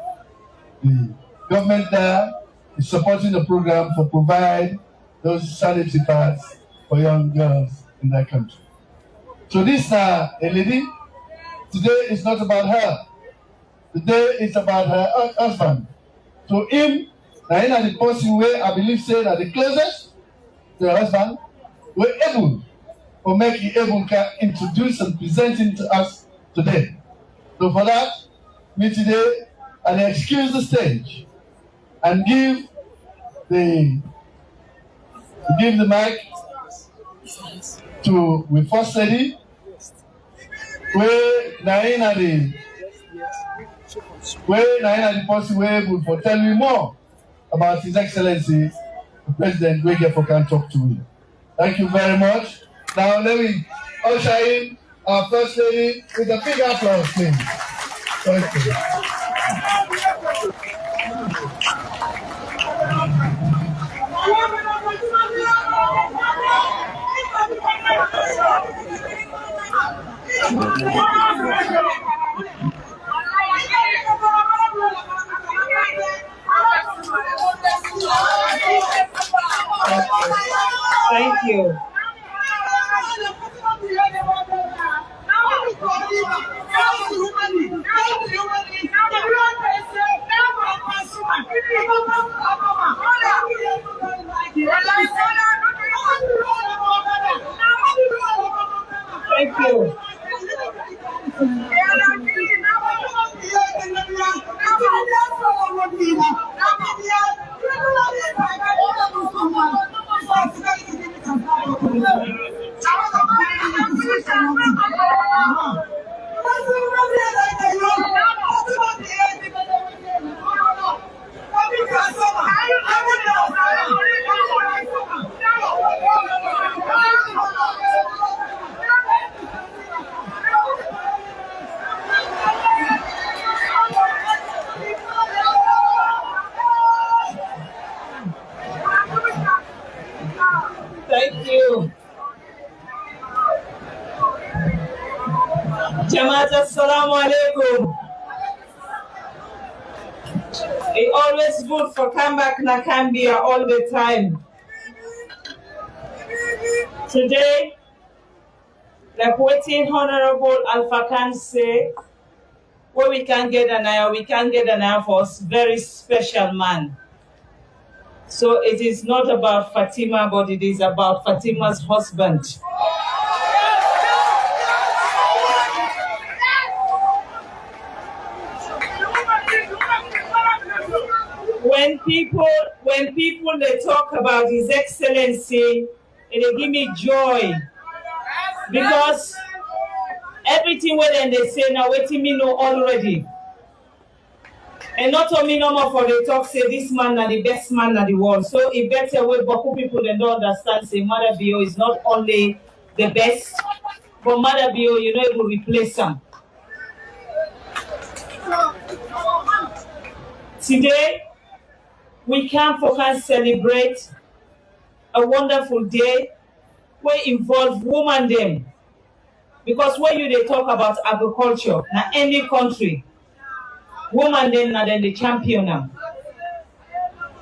the government there is supporting the program for provide those sanitary pads for young girls in that country. So this a lady, today is not about her. Today is about her husband. So him, now in the person way I believe say that the closest to her husband, we're able to make it able to introduce and present him to us today. So for that, me today, I excuse the stage and give the mic to the First Lady, where Naina the person where able to tell me more about His Excellency, the President Wege for can talk to me. Thank you very much. Now let me usher in our First Lady with a big applause, please. Thank you. Thank you. Thank you. Thank you. Jamaat, assalamu alaikum. It's always good for come back na Kambia all the time. Today, like what Honorable Alpha Khan say, where we can get an eye for a very special man. So it is not about Fatima, but it is about Fatima's husband. When people they talk about His Excellency, it give me joy, because everything when they say now, waiting me know already. And not only no more for the talk say this man are the best man in the world. So it better way Baku people they don't understand say Maada Bio is not only the best, but Maada Bio, you know, it will replace him. Today, we can focus celebrate a wonderful day where involve women them. Because when you they talk about agriculture, now any country, woman them are then the champion now.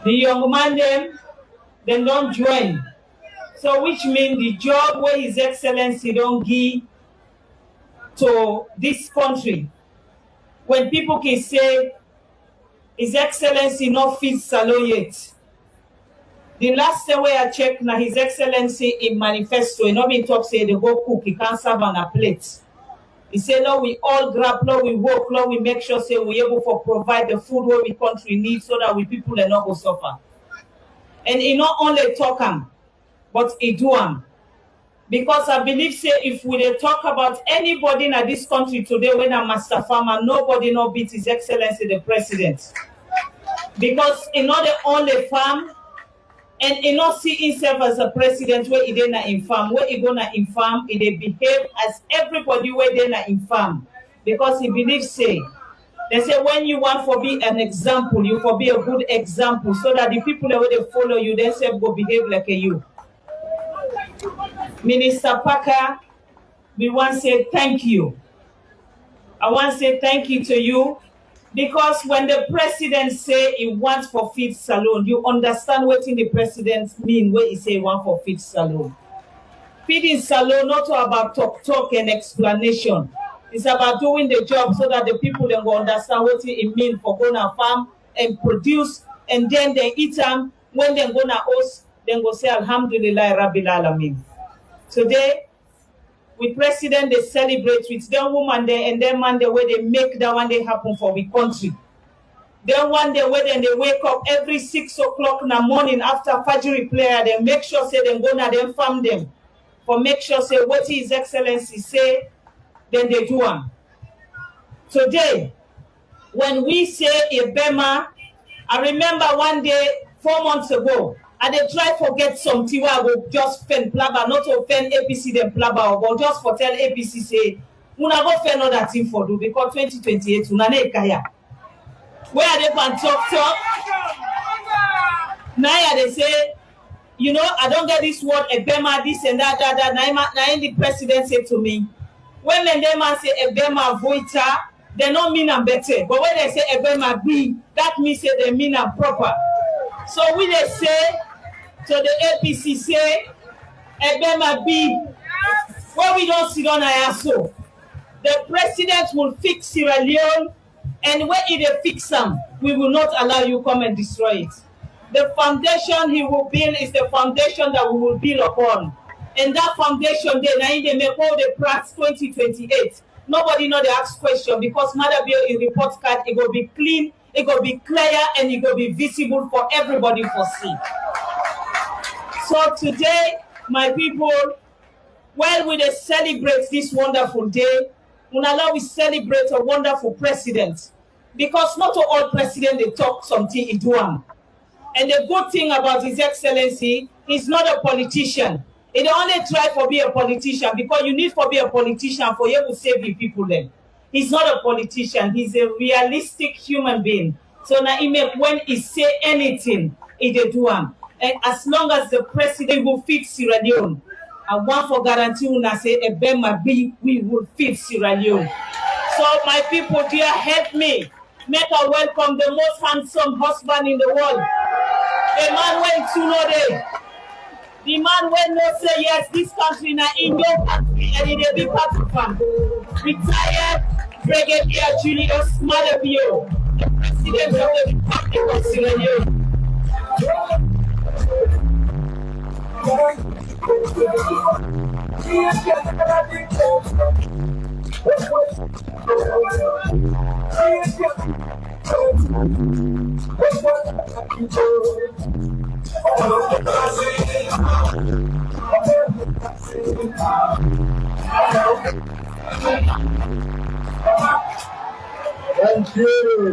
The young man them don't join. So which means the job where His Excellency don't give to this country. When people can say His Excellency not fit Salone yet. The last time where I checked now His Excellency in manifesto, and not be talk say they go cook, he can't serve on a plate. He said, Lord, we all grab, Lord, we work, Lord, we make sure say we able to provide the food where we country needs so that we people are not go suffer. And he not only talk him, but he do him. Because I believe say if we dey talk about anybody in this country today when a master farmer, nobody no beat His Excellency the President. Because he not the only farm, and he not see himself as a president where he didn't inform. Where he gonna inform, he they behave as everybody where they not inform. Because he believes say, they say when you want to be an example, you for be a good example, so that the people that will follow you, they say go behave like a you. Minister Parker, we want to say thank you. I want to say thank you to you. Because when the president say he wants for feed Salone, you understand what the president mean when he say he want for feed Salone. Feeding Salone not about talk and explanation. It's about doing the job so that the people then go understand what it mean for going to farm and produce, and then they eat them. When they go to host, then go say Alhamdulillah Rabbil Alameen. Today, with president they celebrate with them woman there and then man the way they make that one day happen for the country. Then one day when they wake up every 6 o'clock in the morning after Fajr prayer, they make sure say they go na them farm them. For make sure say what His Excellency say, then they do them. Today, when we say Ibema, I remember one day 4 months ago, and they try to get something where I will just fend plaba, not to offend APC them plaba, but just for tell APC say, una go fend other thing for do because 2028 una ne kaya. Where are they can talk? Now they say, you know, I don't get this word Ebema, this and that. Now the president said to me, when the man say Ebema voita, they don't mean I'm better. But when they say Ebema B, that means say they mean I'm proper. So we they say to the APC say Ebema B, where we don't sit on IASO, the president will fix Sierra Leone, and when he fix them, we will not allow you come and destroy it. The foundation he will build is the foundation that we will build upon. And that foundation there, now they make all the practice 2028. Nobody know they ask question because Maada Bio in report card, it will be clean, it will be clear, and it will be visible for everybody to see. So today, my people, while we celebrate this wonderful day, we celebrate a wonderful president. Because not all presidents, they talk something in Duam. And the good thing about His Excellency, he's not a politician. He only try to be a politician because you need to be a politician for you to save the people then. He's not a politician. He's a realistic human being. So now when he say anything, he do him. And as long as the president will fix Sierra Leone, I want for guarantee when I say Ebema B, we will fix Sierra Leone. So my people, dear, help me. Make a welcome the most handsome husband in the world. The man went to know day. The man when no say yes, this country na in your country and it will be part of him. Retired Brigadier Julius Maada, the President of the Republic of Sierra Leone.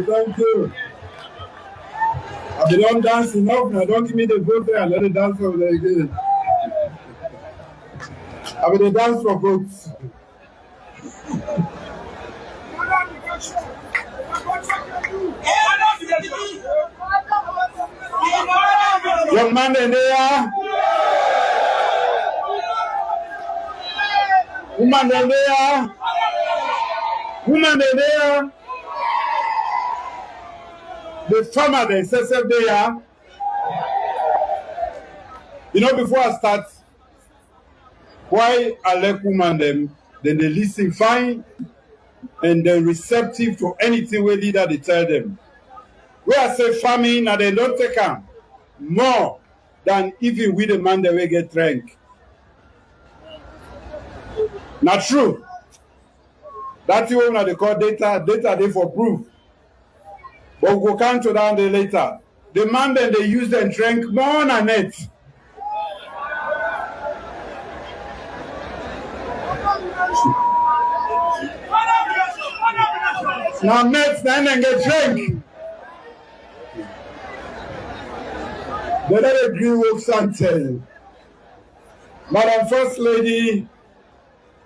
Thank you. I don't dance enough now. Don't give me the vote there. Let it dance over there again. I will the dance for votes. Young man in there. Woman in there. Woman in there. The farmer, the excessive there. You know, before I start, why I like woman them, then they listen fine and they're receptive to anything we leader they tell them. Where I say farming and they don't take them more than even with the man that we get drank. Not true. That's what they call data they for proof. But we'll come to that later. The man that they use and drank more than it. Now next then and get drink. But let it agree with something. Madam First Lady,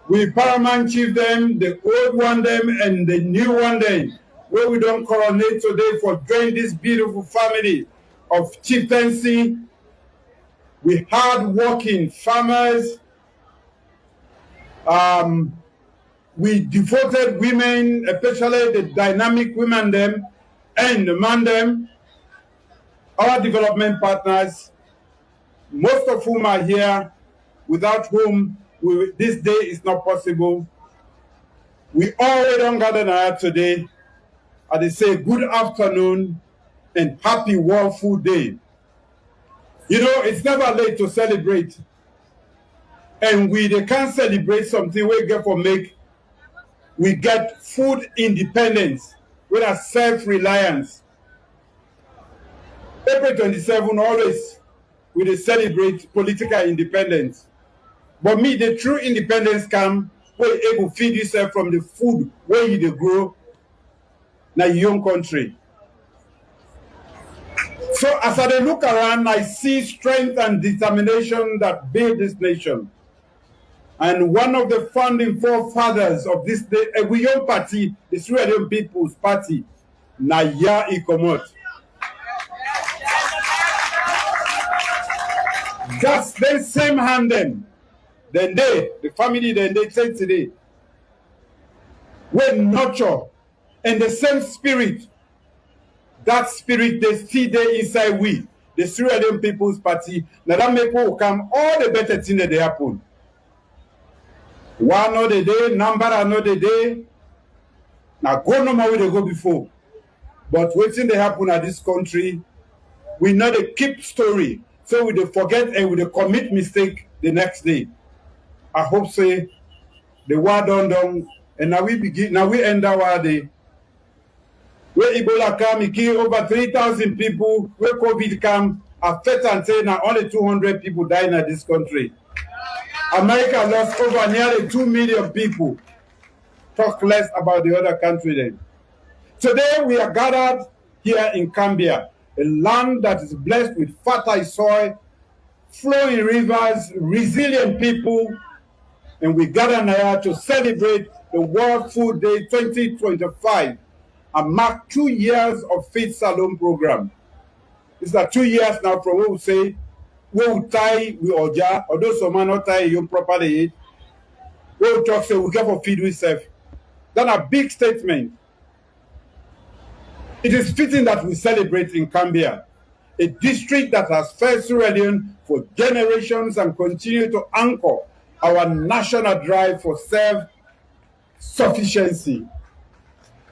we paramount chief them, the old one them and the new one them, where we don't coronate today for joining this beautiful family of chieftaincy. We hard-working farmers. We devoted women, especially the dynamic women them and the man them, our development partners, most of whom are here, without whom this day is not possible. We all don't gather here today, and they say good afternoon and happy World Food Day. You know, it's never late to celebrate. And they can't celebrate something we get for make. We get food independence, we are self-reliance. April 27 always we celebrate political independence. But me, the true independence come when you able to feed yourself from the food where you grow in your own country. So as I look around, I see strength and determination that build this nation. And one of the founding forefathers of this day, a young party, the Sierra Leone People's Party, Naya Ikomot. Just the same hand then they, the family then they say today, we nurture and the same spirit, that spirit they see there inside we, the Sierra Leone People's Party, now that make people come all the better things that they happen. One another day, number another day. Now go no more where they go before. But waiting they happen at this country, we know the keep story. So we dey forget and we dey commit mistake the next day. I hope say the war done and now we end our day. Where Ebola come, it kill over 3,000 people. Where COVID come, affect and say now only 200 people die in this country. America lost over nearly 2 million people. Talk less about the other country then. Today we are gathered here in Kambia, a land that is blessed with fertile soil, flowing rivers, resilient people, and we gather here to celebrate the World Food Day 2025 and mark 2 years of Feed Salone program. These are 2 years now from what we say we will tie we oja, although some man not tie you properly, we will talk say we care for feed we self. That's a big statement. It is fitting that we celebrate in Kambia, a district that has fed Sierra Leone for generations and continue to anchor our national drive for self-sufficiency.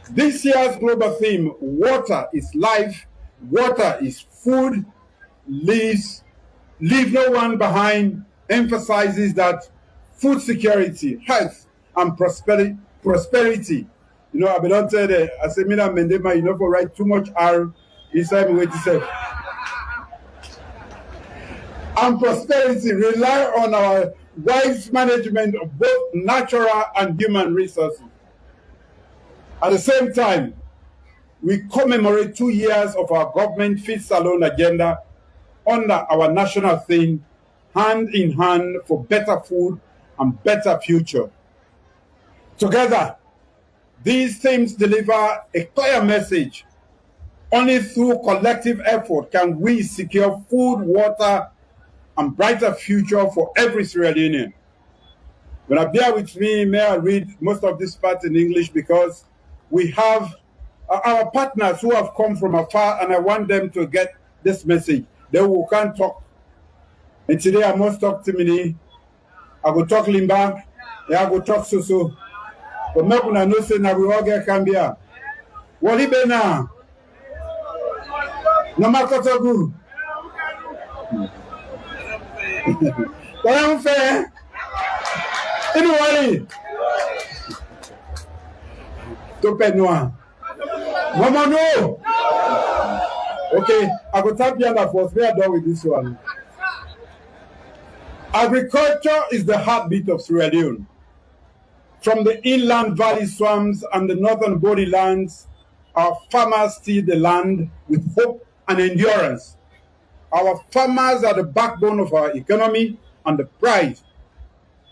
This year's global theme, water is life, water is food, leave no one behind, emphasizes that food security, health, and prosperity. You know, I be don't tell the Asemina Mendema, you know, for write too much R inside me, wait to say. And prosperity rely on our wise management of both natural and human resources. At the same time, we commemorate 2 years of our government Feed Salone agenda under our national theme, hand in hand for better food and better future. Together, these themes deliver a clear message. Only through collective effort can we secure food, water, and brighter future for every Sierra Leonean. When I bear with me, may I read most of this part in English because we have our partners who have come from afar and I want them to get this message. They will can't talk. And today I must talk to me. I will talk Limba, I will talk Susu. But make una know say na we all get Kambia. Wali be na. Na makotogu. Don't fair. Anyway. To pe noa. Mama no. Okay, I will tap you that first. We are done with this one. Agriculture is the heartbeat of Sierra Leone. From the inland valley swamps and the northern borders, our farmers till the land with hope and endurance. Our farmers are the backbone of our economy and the pride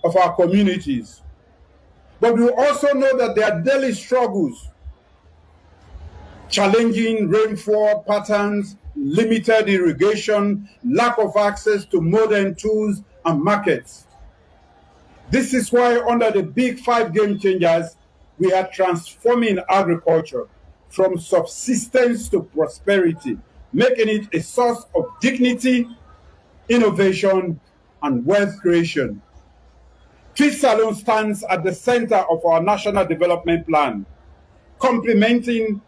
of our communities. But we also know that their daily struggles, challenging rainfall patterns, limited irrigation, lack of access to modern tools and markets. This is why under the big 5 game changers, we are transforming agriculture from subsistence to prosperity, making it a source of dignity, innovation, and wealth creation. Feed Salone stands at the center of our national development plan, complementing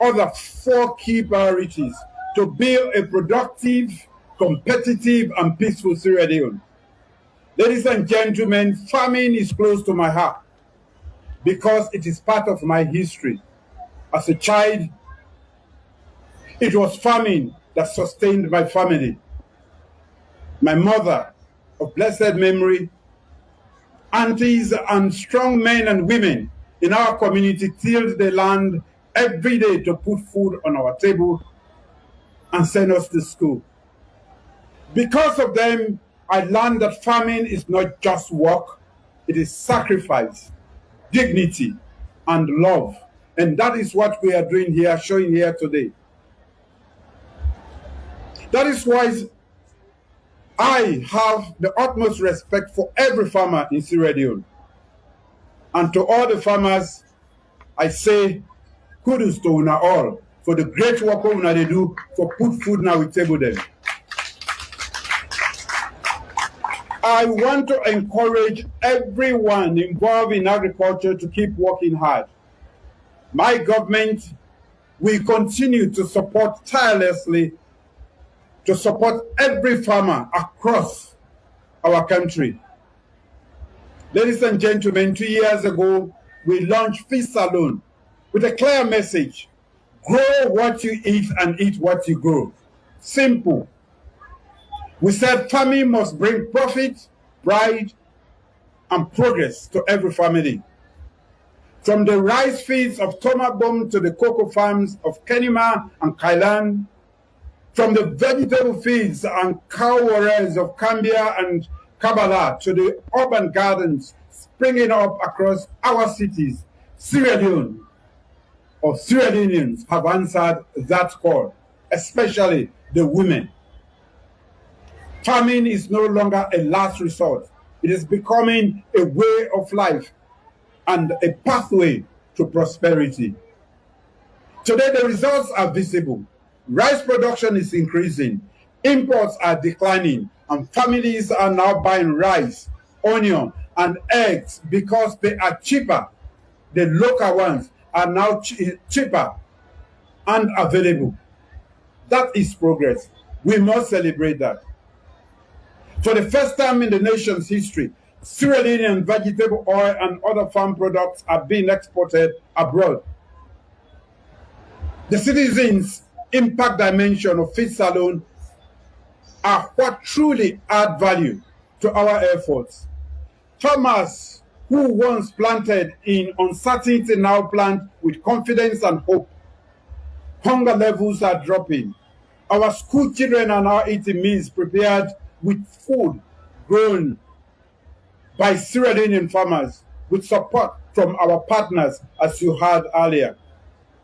other 4 key priorities to build a productive, competitive, and peaceful Sierra Leone. Ladies and gentlemen, farming is close to my heart because it is part of my history. As a child, it was farming that sustained my family. My mother, of blessed memory, aunties and strong men and women in our community tilled the land every day to put food on our table and send us to school. Because of them, I learned that farming is not just work, it is sacrifice, dignity, and love. And that is what we are doing here, showing here today. That is why I have the utmost respect for every farmer in Sierra Leone. And to all the farmers, I say, kudos to una all for the great work una they do for put food now we table them. I want to encourage everyone involved in agriculture to keep working hard. My government will continue to support tirelessly to support every farmer across our country. Ladies and gentlemen, 2 years ago, we launched Feed Salone with a clear message: grow what you eat and eat what you grow. Simple. We said farming must bring profit, pride, and progress to every family. From the rice fields of Tomabom to the cocoa farms of Kenima and Kailan, from the vegetable fields and cow warrens of Kambia and Kabbalah to the urban gardens springing up across our cities, Sierra Leone or Sierra Leoneans have answered that call, especially the women. Farming is no longer a last resort. It is becoming a way of life and a pathway to prosperity. Today, the results are visible. Rice production is increasing, imports are declining, and families are now buying rice, onion, and eggs because they are cheaper. The local ones are now cheaper and available. That is progress. We must celebrate that. For the first time in the nation's history, Sierra Leonean vegetable oil and other farm products are being exported abroad. The citizens' impact dimension of Feed Salone are what truly add value to our efforts. Farmers who once planted in uncertainty now plant with confidence and hope. Hunger levels are dropping. Our school children are now eating meals prepared with food grown by Sierra Leonean farmers with support from our partners, as you heard earlier.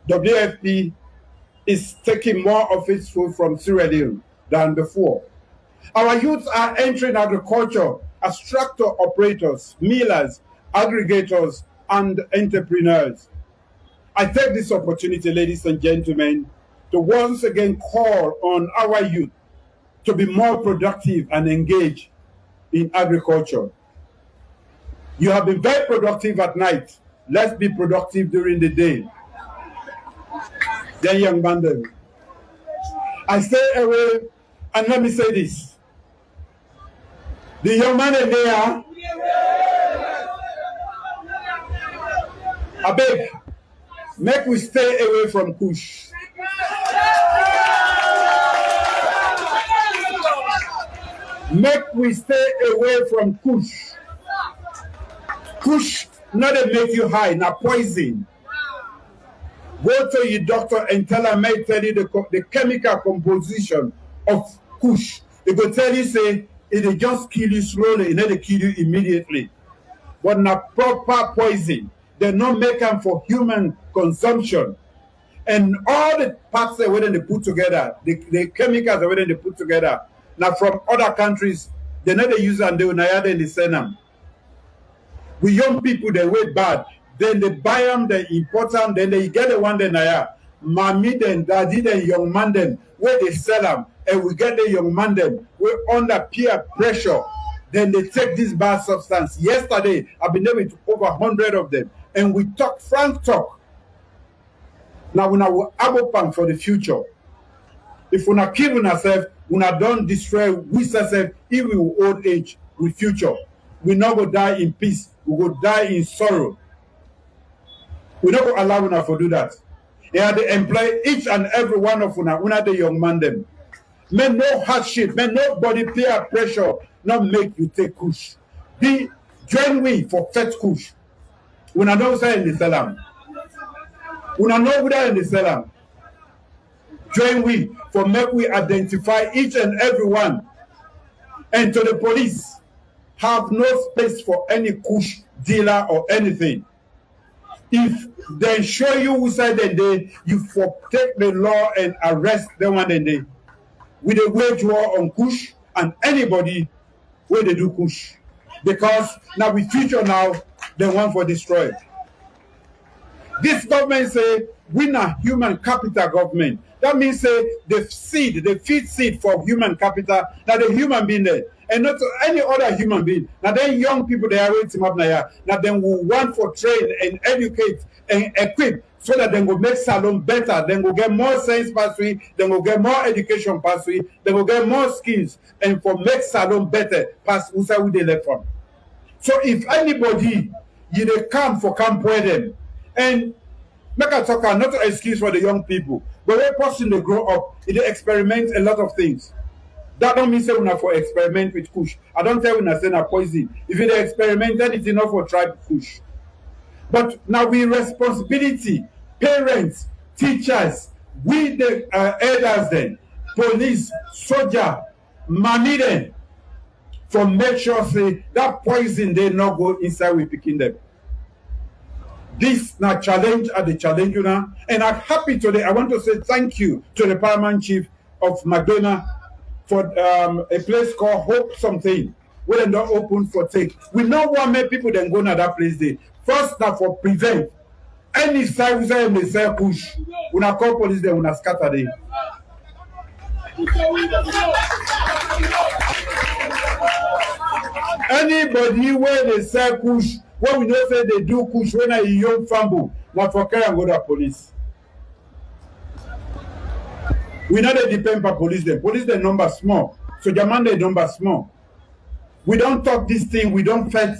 WFP is taking more of its food from Sierra Leone than before. Our youth are entering agriculture as tractor operators, millers, aggregators, and entrepreneurs. I take this opportunity, ladies and gentlemen, to once again call on our youth to be more productive and engaged in agriculture. You have been very productive at night. Let's be productive during the day. Then, young man, I stay away, and let me say this. The young man in there, I beg, make we stay away from Kush. Make we stay away from Kush. Kush not to make you high, not poison. Go to your doctor and tell him, may tell you the chemical composition of Kush. They go tell you, say, it'll just kill you slowly, it not kill you immediately. But not proper poison. They not make them for human consumption. And all the parts that they put together, the chemicals that they put together, now from other countries, they never use and they will not they send them. We young people, they wait bad. Then they buy them, they import them, then they get the one they naya. Mommy then, daddy then, young man then, where they sell them, and we get the young man then, we're under peer pressure. Then they take this bad substance. Yesterday, I've been there with over 100 of them, and we talk frank talk. Now we will abopang for the future. If we not kill ourselves, we not don't destroy ourselves, if we will old age with future. We not go die in peace, we will die in sorrow. We not go allow una to do that. They are to employ each and every one of una the young man them. May no hardship, may nobody peer pressure not make you take kush. Be join we for fetch kush. Una don't say in the salam. Una know without in the salam. Join we for make we identify each and every one. And to the police, have no space for any kush dealer or anything. If they show you who said that day, you for take the law and arrest them one day. With a wage war on kush and anybody where they do kush. Because now with future now, they want for destroy. This government say we not human capital government. That means say the feed seed for human capital, that the human being there. And not to any other human being. Now then young people they are waiting up now. Now then we want for train and educate and equip so that they will make Salone better. Then we'll get more science pathway, then we'll get more education pathway, then we'll get more skills and for make Salone better pass where they left from. So if anybody they come for camp with them and make a talk not an excuse for the young people, but when person they grow up, they experiment a lot of things. That don't mean say we not for experiment with kush. I don't tell you not say na poison. If you experiment, then it's enough for try kush. But now we responsibility, parents, teachers, we the elders then, police, soldier, money then, for make sure say that poison they not go inside we picking them. This now challenge at the challenge and I'm happy today. I want to say thank you to the Paramount Chief of McDonough for a place called Hope something. We dem don open for take. We no want make people then go na that place there. First, na for prevent. Any side we say dem dey sell push. Una call police there, una scatter there. Anybody wey dey sell push, wey we know say dey do push, wey na young famble, na for carry am go to police. We no dey depend on police dem. Police dem number small, so German dem number small. We don talk this thing, we don fight,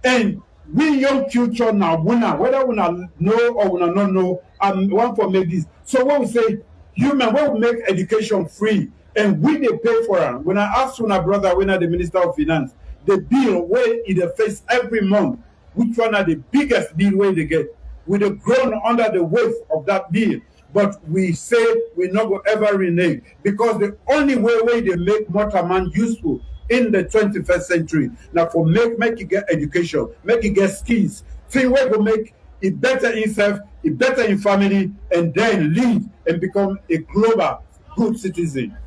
and we young future now, whether una know or una not know, I want for make this. So when we say human, when we make education free, and we dey pay for am. When I ask una brother, when I the Minister of Finance, the bill wey e dey face every month, which one are the biggest bill wey they get? We dey grown under the weight of that bill, but we say we no go ever renege, because the only way they make motor man useful in the 21st century now for make it get education, make it get skills, thing wey go make it better himself, it better in family, and then lead and become a global good citizen.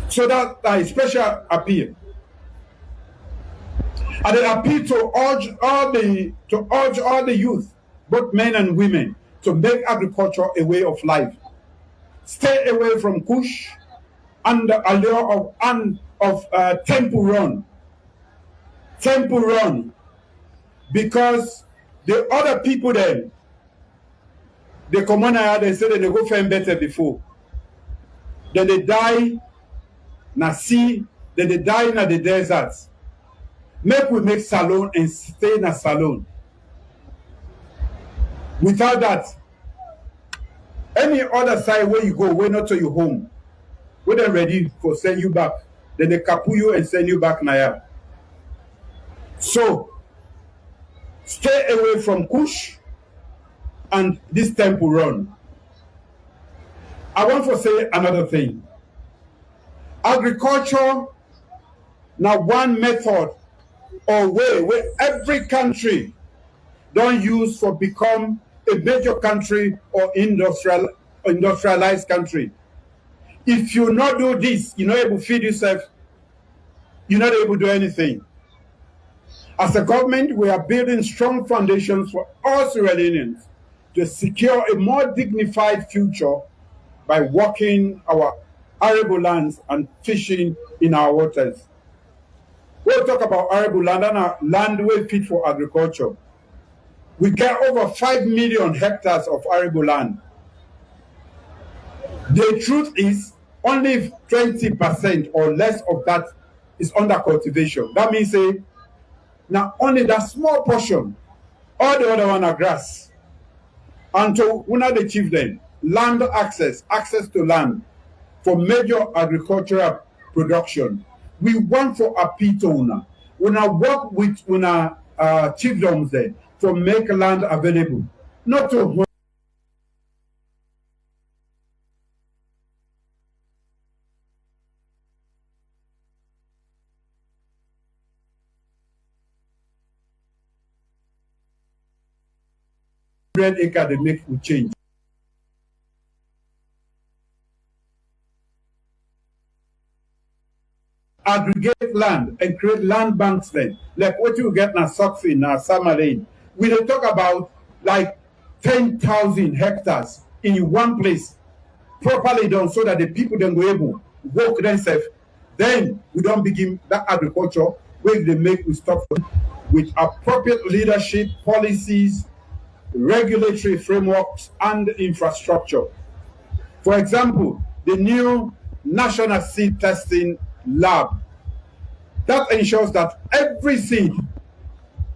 So that is special appeal. And they appeal to urge all the youth, both men and women, to make agriculture a way of life. Stay away from Kush and the allure of temple run. Temple run. Because the other people then, the commoner, they say they go find better before. Then they die na sea, then they die in the desert. Make we make Salone and stay in a Salone. Without that, any other side where you go, where not to your home, where they ready for send you back, then they kapu you and send you back Naya. So stay away from Kush and this temple run. I want to say another thing. Agriculture now one method or way where every country don't use for become a major country or industrialized country. If you not do this, you're not able to feed yourself, you're not able to do anything. As a government, we are building strong foundations for all Sierra Leoneans to secure a more dignified future by working our arable lands and fishing in our waters. We'll talk about arable land and our land way fit for agriculture. We get over 5 million hectares of arable land. The truth is, only 20% or less of that is under cultivation. That means now only that small portion, all the other one are grass. And to one of the chief then, land access to land for major agricultural production. We want for a people owner. When I work with chiefdoms there to make land available, not to acre they make will change. Aggregate land and create land banks then, like what you get now Sockfin, now Salone. We dey talk about like 10,000 hectares in one place, properly done so that the people then go able work themselves. Then we don't begin that agriculture where they make we stop with appropriate leadership, policies, regulatory frameworks, and infrastructure. For example, the new National Seed Testing Lab that ensures that every seed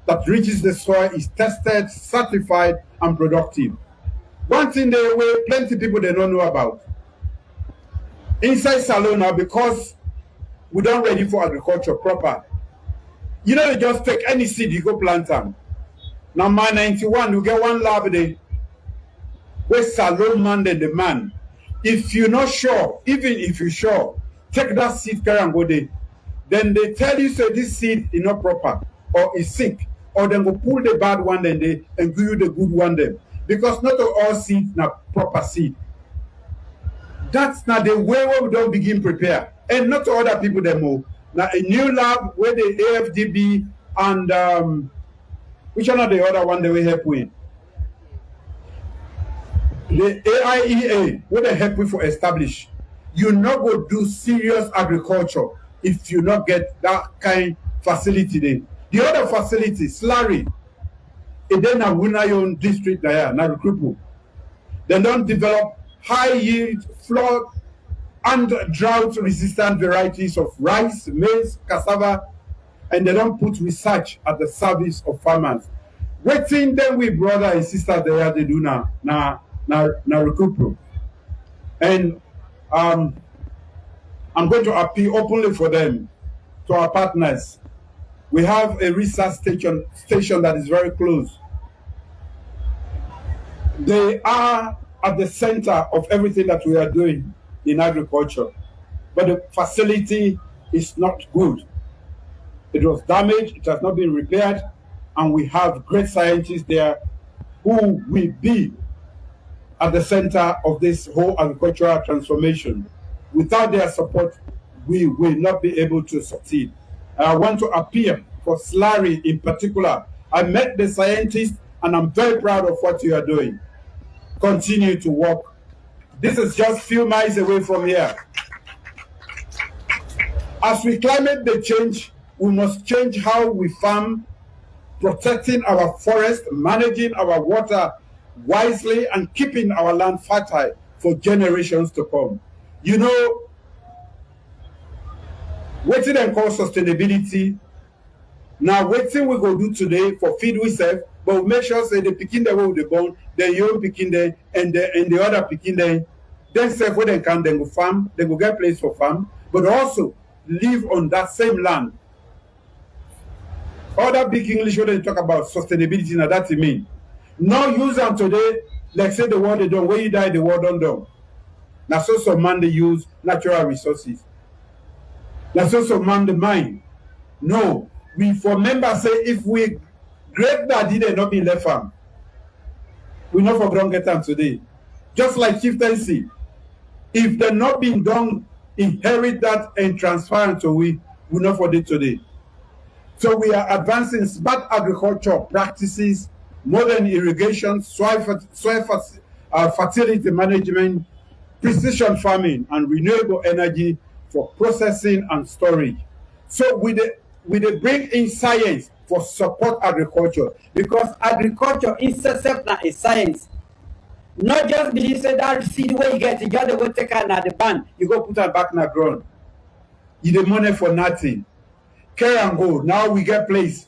that reaches the soil is tested, certified, and productive. One thing where plenty people they don't know about inside Salone now, because we don't ready for agriculture proper. You know, you just take any seed, you go plant them. Now, my 91, you get one lab there where Salone man the man. If you're not sure, even if you're sure, take that seed carry and go there. Then they tell you say this seed is not proper or is sick, or then go pull the bad one then they and give you the good one then. Because not all seeds are proper seed. That's not the way we don't begin prepare. And not to other people them more. Now a new lab where the AFDB and which one are the other one that we help with? The AIEA, where they help with for establish. You not go do serious agriculture if you not get that kind facility there. The other facility, Slurry, it then a Wunayon district there, na Recruitment. They don't develop high yield, flood and drought resistant varieties of rice, maize, cassava, and they don't put research at the service of farmers. Waiting then we brother and sister there they do now Recruitment. And I'm going to appeal openly for them to our partners. We have a research station that is very close. They are at the center of everything that we are doing in agriculture. But the facility is not good. It was damaged, it has not been repaired, and we have great scientists there who will be at the center of this whole agricultural transformation. Without their support, we will not be able to succeed. I want to appeal for Slurry in particular. I met the scientists and I'm very proud of what you are doing. Continue to work. This is just a few miles away from here. As we climate the change, we must change how we farm, protecting our forest, managing our water wisely, and keeping our land fertile for generations to come. You know, wetin dem call sustainability na wetin we go do today for feed we sef, but we make sure say the pikin dem wey we dey born, the young pikin dem and the other pikin dem sef wey dem can dem go farm, dem go get place for farm, but also live on that same land. Other big English wey dem talk about sustainability na that e mean. No use am today like say the world dey done, when you die the world don done. Na so some man dey use natural resources. Na so some man dey mine. No, we for remember say if we great daddy dem no be left am, we no for don get am today. Just like chieftaincy, if dem not been done inherit that and transfer am to we no for dey today. So we are advancing smart agriculture practices, modern irrigation, soil fertility management, precision farming, and renewable energy for processing and storage. So we dey bring in science for support agriculture, because agriculture itself na a science. Not just believe say that seed wey you get, you just dey go take am na the barn, you go put am back na ground. You dey money for nothing. Carry and go. Now we get place.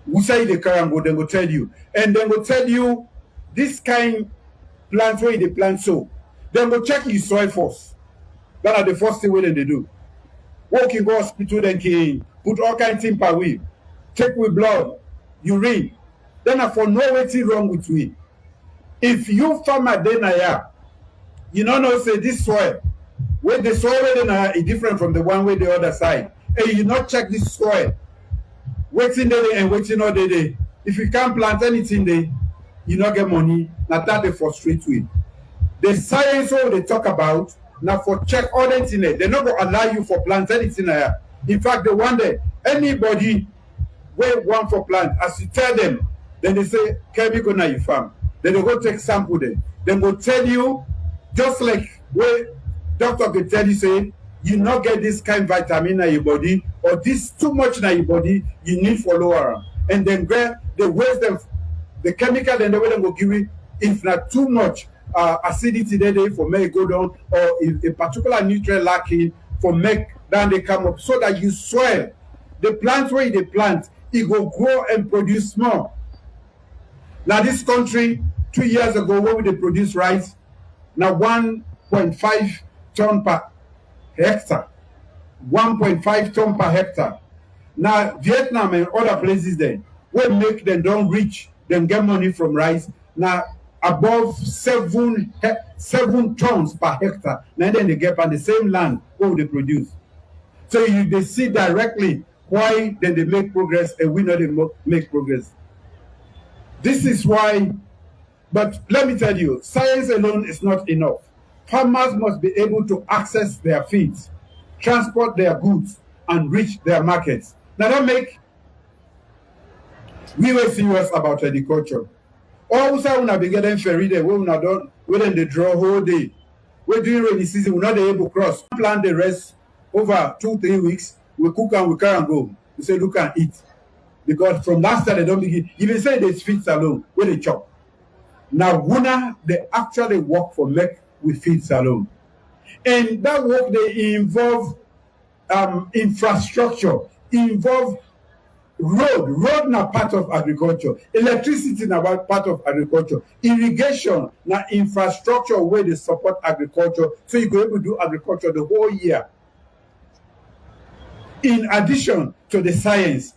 We say the carry and go, then go tell you. And then go tell you this kind plant where they plant so. Then go check your soil first. That are the first thing wey dem dey do. Walk in go hospital, then can put all kind thing per week. Check with blood, urine. Then I for know wetin wrong with we. If you farmer dey na ya, you no know say this soil, where the soil wey dey na ya is different from the one wey the other side. And you not check this soil, wetin dey there and wetin no dey there. If you can't plant anything there, you not get money. Na that dey frustrate we. The science wey they talk about na for check all that thing there. They not go allow you for plant anything there. In fact, they want anybody wey want for plant, as you tell them, then they say, "Kambia go na your farm." Then they go take sample there. Then go tell you, just like where doctor can tell you say, you not get this kind vitamin in your body, or this too much in your body, you need for lower. And then they waste them, the chemical, and the way they go give it, if not too much acidity there for make go down, or if a particular nutrient lacking for make then they come up, so that you soil the plant where they plant, it go grow and produce more. Now this country 2 years ago, when they produce rice, now 1.5 ton per hectare, 1.5 ton per hectare. Now Vietnam and other places then, where make them don't reach, them get money from rice. Now above 7 tons per hectare. Now then they get on the same land where they produce. So they see directly why then they make progress and we know they make progress. This is why, but let me tell you, science alone is not enough. Farmers must be able to access their feeds, transport their goods, and reach their markets. Now that make we were serious about agriculture. Also, when I be getting ferry there, when I don't, when they draw whole day, we're doing rainy season, we're not able to cross. Plan the rest over 2-3 weeks. We cook and we carry and go. We say look and eat, because from last time they don't begin. Even say they feed Salone, where they chop. Now, Wuna, they actually work for make we feed Salone, and that work they involve infrastructure, involve road na part of agriculture, electricity na part of agriculture, irrigation na infrastructure where they support agriculture, so you go able to do agriculture the whole year. In addition to the science,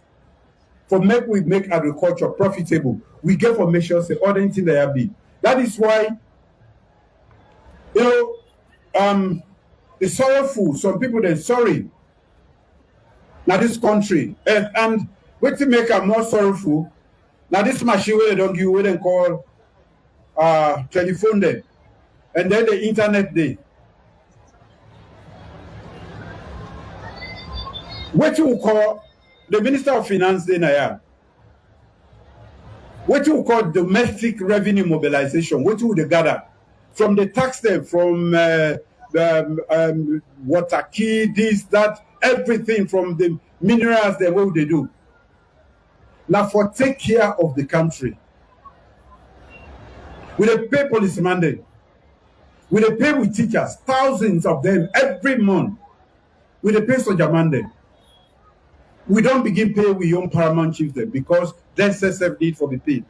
for we make agriculture profitable, we get formation say other thing they have been. That is why, it's sorrowful. Some people they're sorry. Now this country and what to make them more sorrowful. Now this machine where they don't give, where they call telephone day, and then the internet day. What you call the Minister of Finance day now? What you call domestic revenue mobilization? What you would gather from the tax them, from the water key, this, that, everything from the minerals, then what would they do? Now for take care of the country. We dey pay policemen them. We dey pay with teachers, thousands of them every month. We dey pay soldier man them. We don't begin pay with young paramount chief them because there's self need for the pay.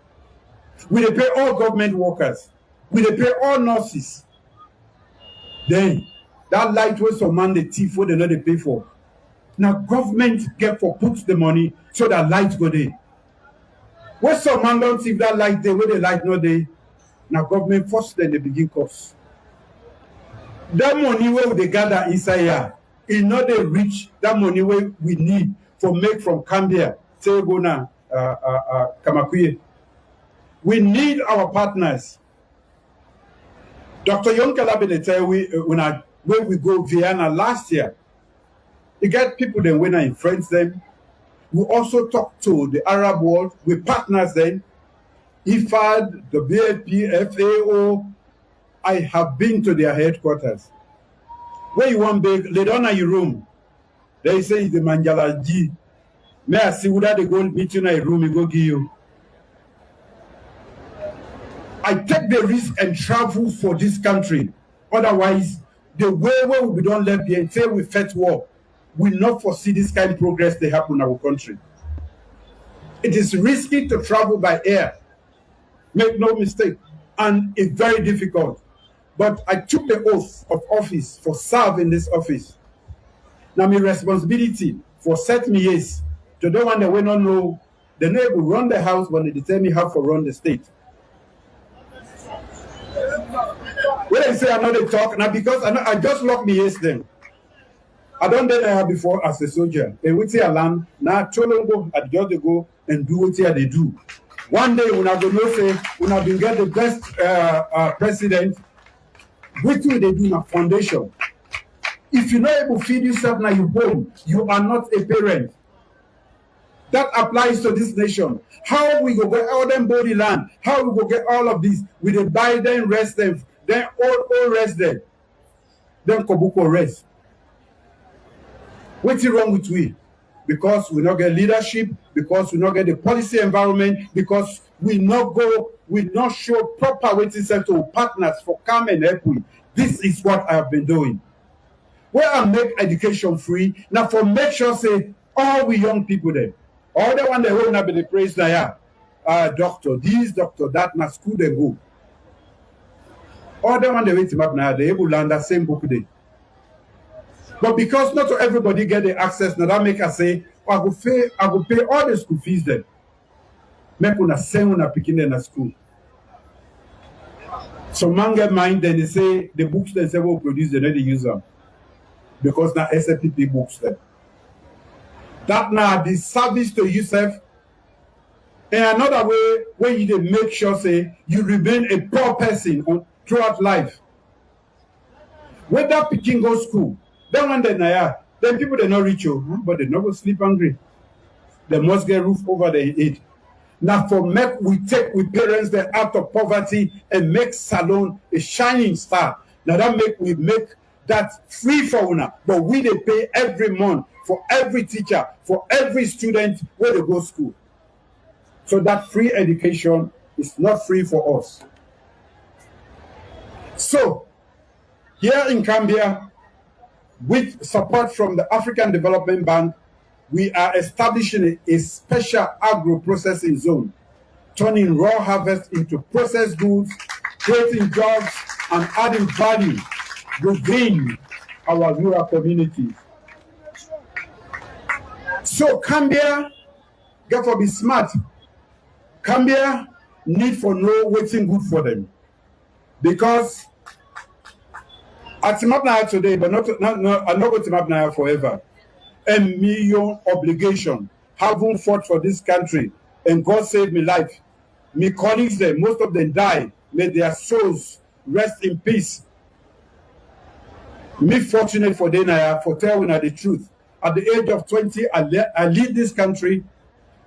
We dey pay all government workers. We dey pay all nurses. Then that light was some man the thief what they know they pay for. Now government get for put the money so that light go there. When some man don't see that light there, where the light not there, now government first then they begin cost. That money where they gather inside here, it not they reach that money where we need for make from Kambia, say go now, Kamakuye. We need our partners. Dr. Yonkalabe they tell when we go Vienna last year, you get people then when I influence them. We also talk to the Arab world. We partners then. IFAD, the BFP, FAO. I have been to their headquarters. Where you want big, lay down in your room. They say the Manjala G. May I see whether they go meet you in a room, we go give you. I take the risk and travel for this country. Otherwise, the way where we don't let here until we fight war, we not foresee this kind of progress they happen in our country. It is risky to travel by air. Make no mistake. And it's very difficult. But I took the oath of office for serving this office. Now my responsibility for set me is to the one that we don't know, the neighbor run the house when they tell me how to run the state. When I say I know they talk, now because I just locked me yesterday. I don't did that before as a soldier. They would say I land, now Cholongo I just go and do what they do. One day when I go no say, when I been get the best president, what will they do in a foundation? If you're not able to feed yourself now you home, you are not a parent. That applies to this nation. How we go get all them body land? How we go get all of this? We dey buy them, rest them, then all rest them. Then Kobuko rest. What's wrong with we? Because we not get leadership, because we not get the policy environment, because we not show proper waiting center to partners for come and help we. This is what I have been doing. Where I make education free, now for make sure say all we young people there, all the one they will not be the praise now, doctor, this, doctor, that, na school they go. All the one they wait him up now, they able to learn that same book day. But because not everybody get the access, now that make us say, I go pay all the school fees then. Make una send una picking in a school. So man get mind, then they say the books they say will produce, they don't use them. Because now SFPP books them. That now the service to yourself. And another way where you make sure say you remain a poor person throughout life. When that pikin go school, then when they naya, then people they not reach you, but they not go sleep hungry. They must get roof over their head. Now for make we take we parents them out of poverty and make Salone a shining star. Now that we make that free for una, but we they pay every month for every teacher, for every student where they go school. So that free education is not free for us. So here in Kambia, with support from the African Development Bank, we are establishing a special agro-processing zone, turning raw harvest into processed goods, creating jobs, and adding value within our rural communities. So Kambia, get for be smart. Kambia need for know waiting good for them. Because at Timapnaya today, but I'm not going to Timapnaya forever. A million obligation, having fought for this country, and God saved me life. Me colleagues there, most of them died. May their souls rest in peace. Me fortunate for Denaya for telling her the truth. At the age of 20, I lead this country,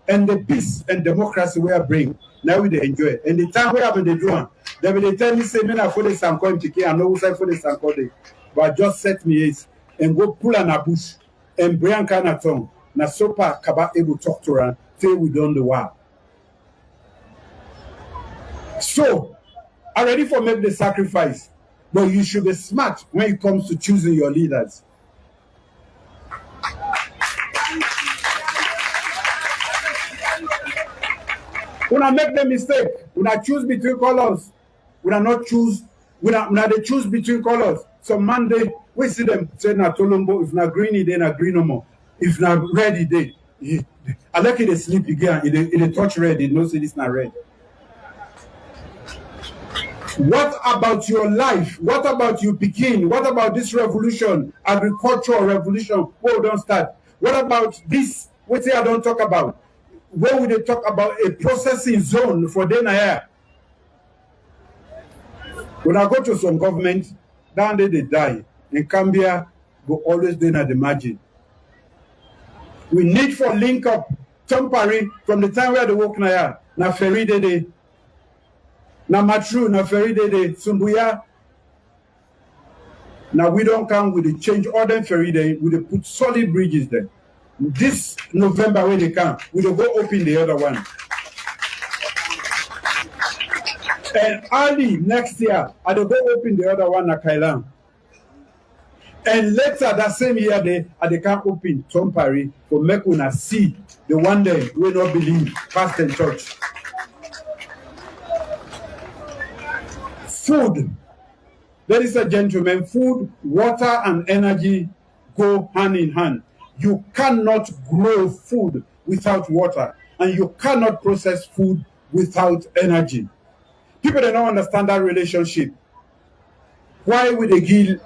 and the peace and democracy we are bring. Now we enjoy it. And the time we have been doing, they will tell me say, "Men are for the Sanko in Tiki, I know who say for the Sanko day," but just set me is and go pull an bush and bring kind tongue. Na sopa kaba able talk to her till we done the war. So, I'm ready for make the sacrifice, but you should be smart when it comes to choosing your leaders. When I make the mistake, when I choose between colors, when I not choose, when I they choose between colors. So Monday, we see them say na tolombo, if not greeny, then na green no more. If not red, they I like it they sleep again, it touch red, they know say this not red. What about your life? What about you begin? What about this revolution, agricultural revolution? Where we don't start? What about this? What say I don't talk about? Where would they talk about a processing zone for Denaya? When I go to some government, down there they die. In Kambia, go always then at the margin. We need for link up temporary from the time where they work na ferry day. Na matru na ferry day sumbuya. Now we don't come with the change order ferry day, we dey put solid bridges there. This November when they come, we will go open the other one. And early next year, I will go open the other one at Kailan. And later that same year, they can open Tompari for make una see the one day we not believe past and church. Food, ladies and gentlemen, food, water, and energy go hand in hand. You cannot grow food without water, and you cannot process food without energy. People don't understand that relationship. Why would they give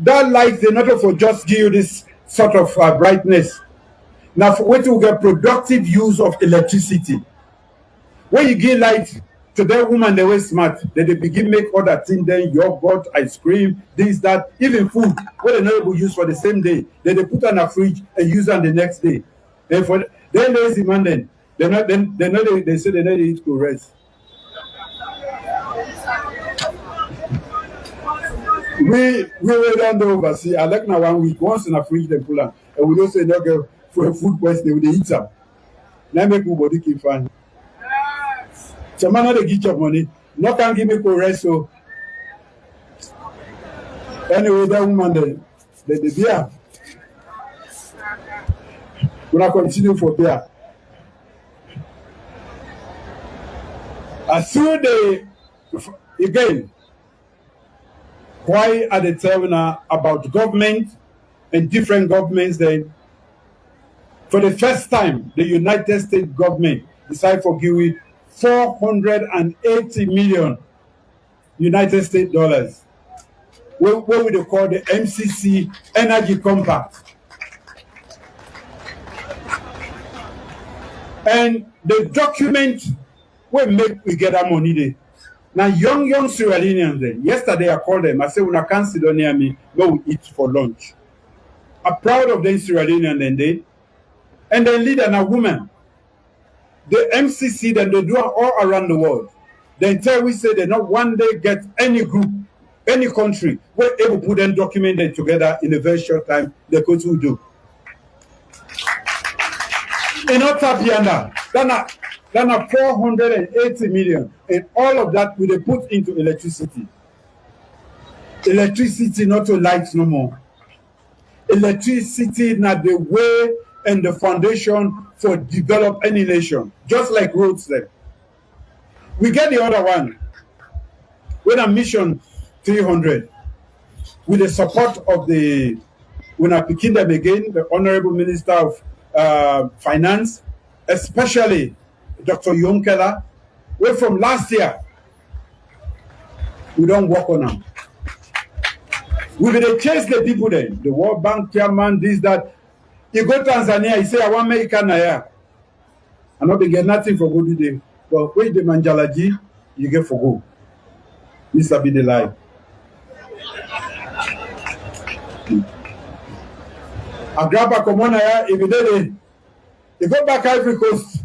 that light? They not for just give you this sort of brightness. Now, for what you get productive use of electricity. When you give light to that woman, they were smart. Then they begin make other things. Then yogurt, ice cream, this, that, even food. What they not able to use for the same day. Then they put on a fridge and use on the next day. And for then there is the man. Then they say they need to rest. We were down there overseas. I like now 1 week. Once in a fridge they pull on, and we don't say no girl for a food poisoning. They eat some. Now make my body keep fine. Some man they get your money. No can give me for rest. So anyway, that woman the beer. We not continue for beer. As soon they again. Why are they telling her about government and different governments then? For the first time, the United States government decided for giving $480 million United States dollars. What would they call the MCC Energy Compact? And the document will make we get our money there. Now, young Sierra Leoneans, then, yesterday I called them. I said, when I can't sit down near me, go we eat for lunch. I'm proud of them Sierra Leoneans, then they. And then lead and a woman. The MCC, then they do it all around the world. The until we say they not one day get any group, any country, where able to put them documented together in a very short time, they go to do. In Tapiana, than a 480 million, and all of that will they put into electricity. Electricity not to lights no more. Electricity not the way and the foundation for develop any nation, just like roads there. We get the other one with a mission 300 with the support of the when I picking them again, the Honorable Minister of Finance, especially Dr. Yonkela, where from last year we don't work on them. We will chase the people there, the World Bank chairman, this, that. You go to Tanzania, you say, I want America Naya. I know they get nothing for good today. But when the Manjalaji, you get for go. This will be the lie. A grab a Comonaya, if you go back Ivory Coast,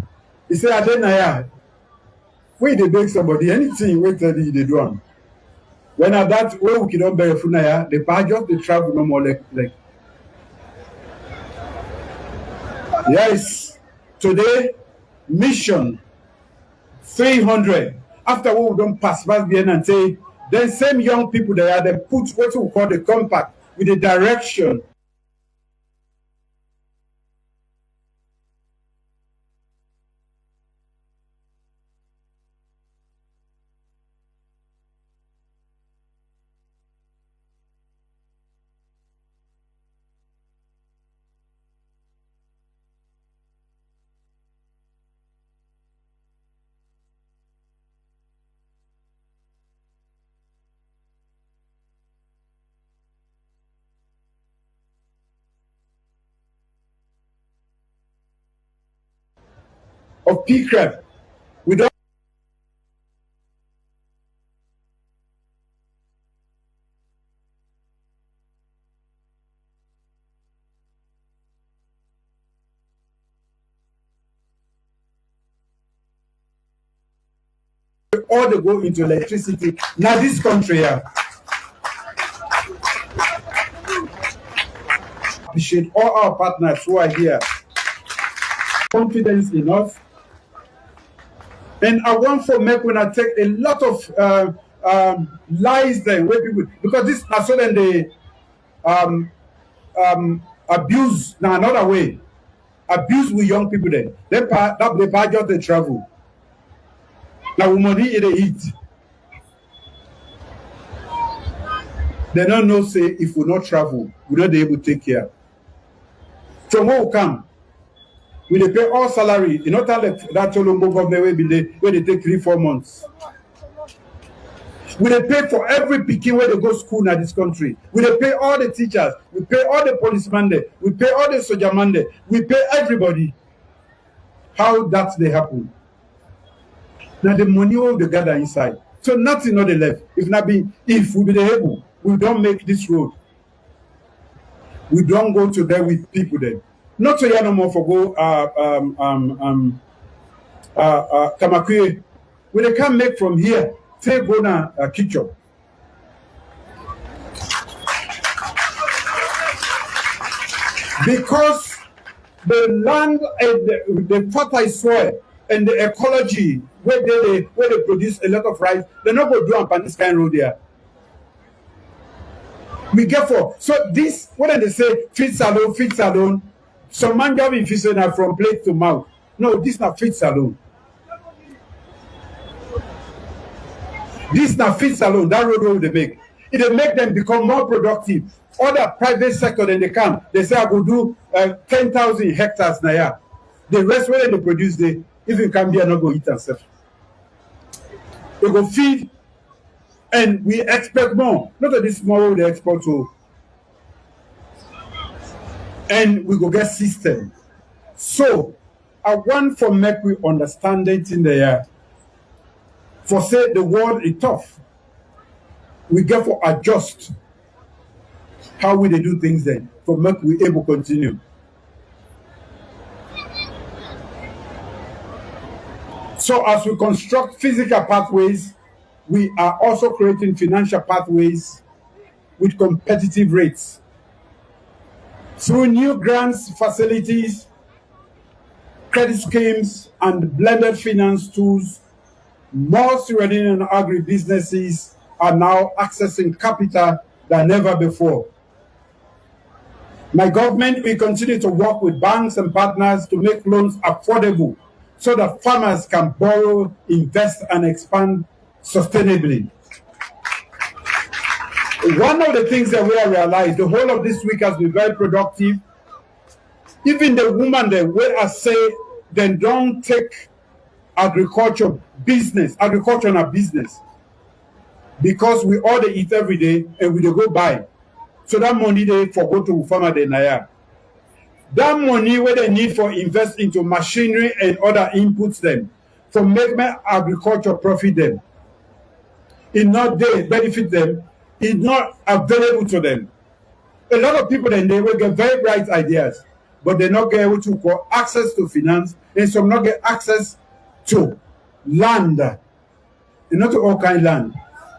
you say, I didn't Naya. When they beg somebody, anything, wait till they do them. When at that, where we don't bury Funaya, the badge they travel no more like. Yes, today, mission 300. After what we don't pass behind and say, then same young people there, they put what we call the compact with the direction. Of PCREP, we don't all they go into electricity. Now this country here. Appreciate all our partners who are here. Confidence in us. And I want for make when I take a lot of lies then where people because this is so then they abuse now another way. Abuse with young people then. Then they budget they travel. Now we money they eat. They don't know say if we not travel, we not be able to take care. From where we come. We they pay all salary. You know that Cholombo government will be there where they take 3-4 months. We they pay for every pikin where they go school in this country. We they pay all the teachers. We pay all the policemen there. We pay all the soldier man there. We pay everybody. How that they happen? Now the money will be gather inside. So nothing not the left. If we be able, we don't make this road. We don't go to there with people there. Not so no more for go Kamakwe. We they can't make from here. Take go na kitchen. Because the land and the fertile soil and the ecology where they produce a lot of rice, they're not going to do on this kind of road there. We get for so this what do they say? Feed Salone. Some man job in Fisona from plate to mouth. No, this not Feed Salone. This not Feed Salone. That road they make. It will make them become more productive. Other private sector than they can. They say I will do 10,000 hectares now. Yeah. The rest where they produce they even Kambia not go eat and stuff. They go feed and we expect more. Not that this small they export to. And we go get system. So I want for make we understand it in the For say the world is tough, we get for adjust how we dey do things then for make we able continue. So as we construct physical pathways, we are also creating financial pathways with competitive rates. Through new grants, facilities, credit schemes, and blended finance tools, more Sierra Leonean agribusinesses are now accessing capital than ever before. My government will continue to work with banks and partners to make loans affordable so that farmers can borrow, invest, and expand sustainably. One of the things that we have realized, the whole of this week has been very productive. Even the woman that we are say they don't take agriculture na business, because we all dey eat every day and we dey go buy. So that money they for go to farmer dey naya. That money where they need for invest into machinery and other inputs them for make my agriculture profit them. It not they benefit them, it's not available to them. A lot of people then they will get very bright ideas, but they not get able to get access to finance, and some not get access to land, and not to all kind of land.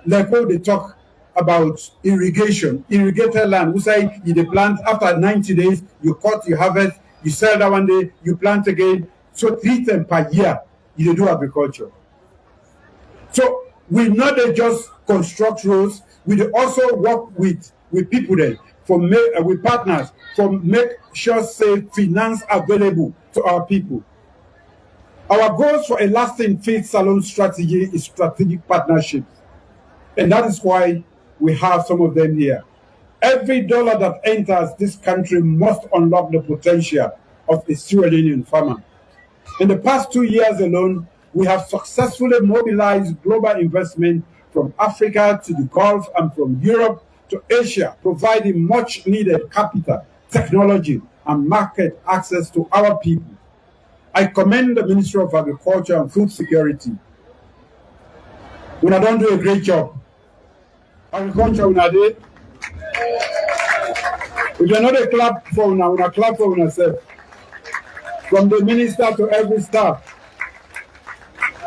Like when they talk about irrigation, irrigated land, we say you plant after 90 days, you cut, you harvest, you sell that one day, you plant again. So 3 times per year, you do agriculture. So we not just construct roads, we also work with people there, with partners, for make sure say finance available to our people. Our goals for a lasting Feed Salone strategy is strategic partnerships. And that is why we have some of them here. Every dollar that enters this country must unlock the potential of a Sierra Leonean farmer. In the past 2 years alone, we have successfully mobilized global investment from Africa to the Gulf and from Europe to Asia, providing much needed capital, technology, and market access to our people. I commend the Ministry of Agriculture and Food Security. When I don't do a great job, agriculture when I did. If you're not a clap for now, when I clap for yourself, from the minister to every staff.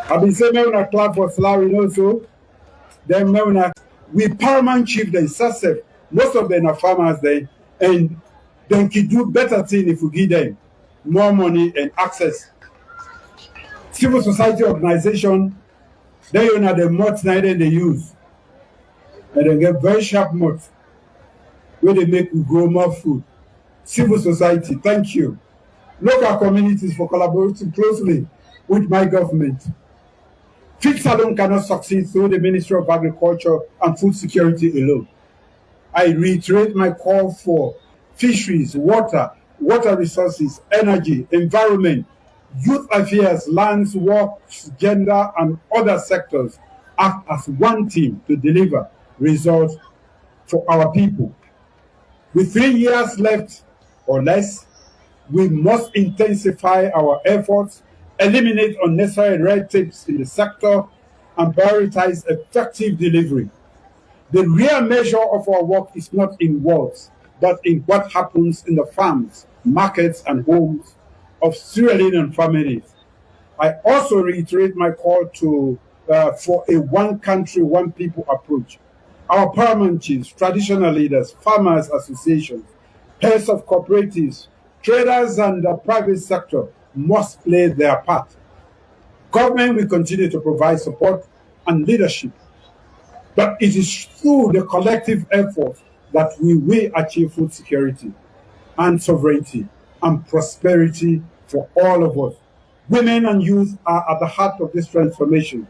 I've been saying when I clap for Salary also. Then when we paramount chief they success. Most of them are farmers there, and they can do better thing if we give them more money and access. Civil society organization, they are the mods now they use. And they get very sharp mods where they make we grow more food. Civil society, thank you. Local communities for collaborating closely with my government. Feed Salone cannot succeed through the Ministry of Agriculture and Food Security alone. I reiterate my call for fisheries, water resources, energy, environment, youth affairs, lands, works, gender, and other sectors act as one team to deliver results for our people. With 3 years left or less, we must intensify our efforts, eliminate unnecessary red tapes in the sector, and prioritize effective delivery. The real measure of our work is not in words, but in what happens in the farms, markets, and homes of Sierra Leonean families. I also reiterate my call for a one country, one people approach. Our paramount chiefs, traditional leaders, farmers associations, heads of cooperatives, traders, and the private sector must play their part. Government will continue to provide support and leadership, but it is through the collective effort that we will achieve food security and sovereignty and prosperity for all of us. Women and youth are at the heart of this transformation.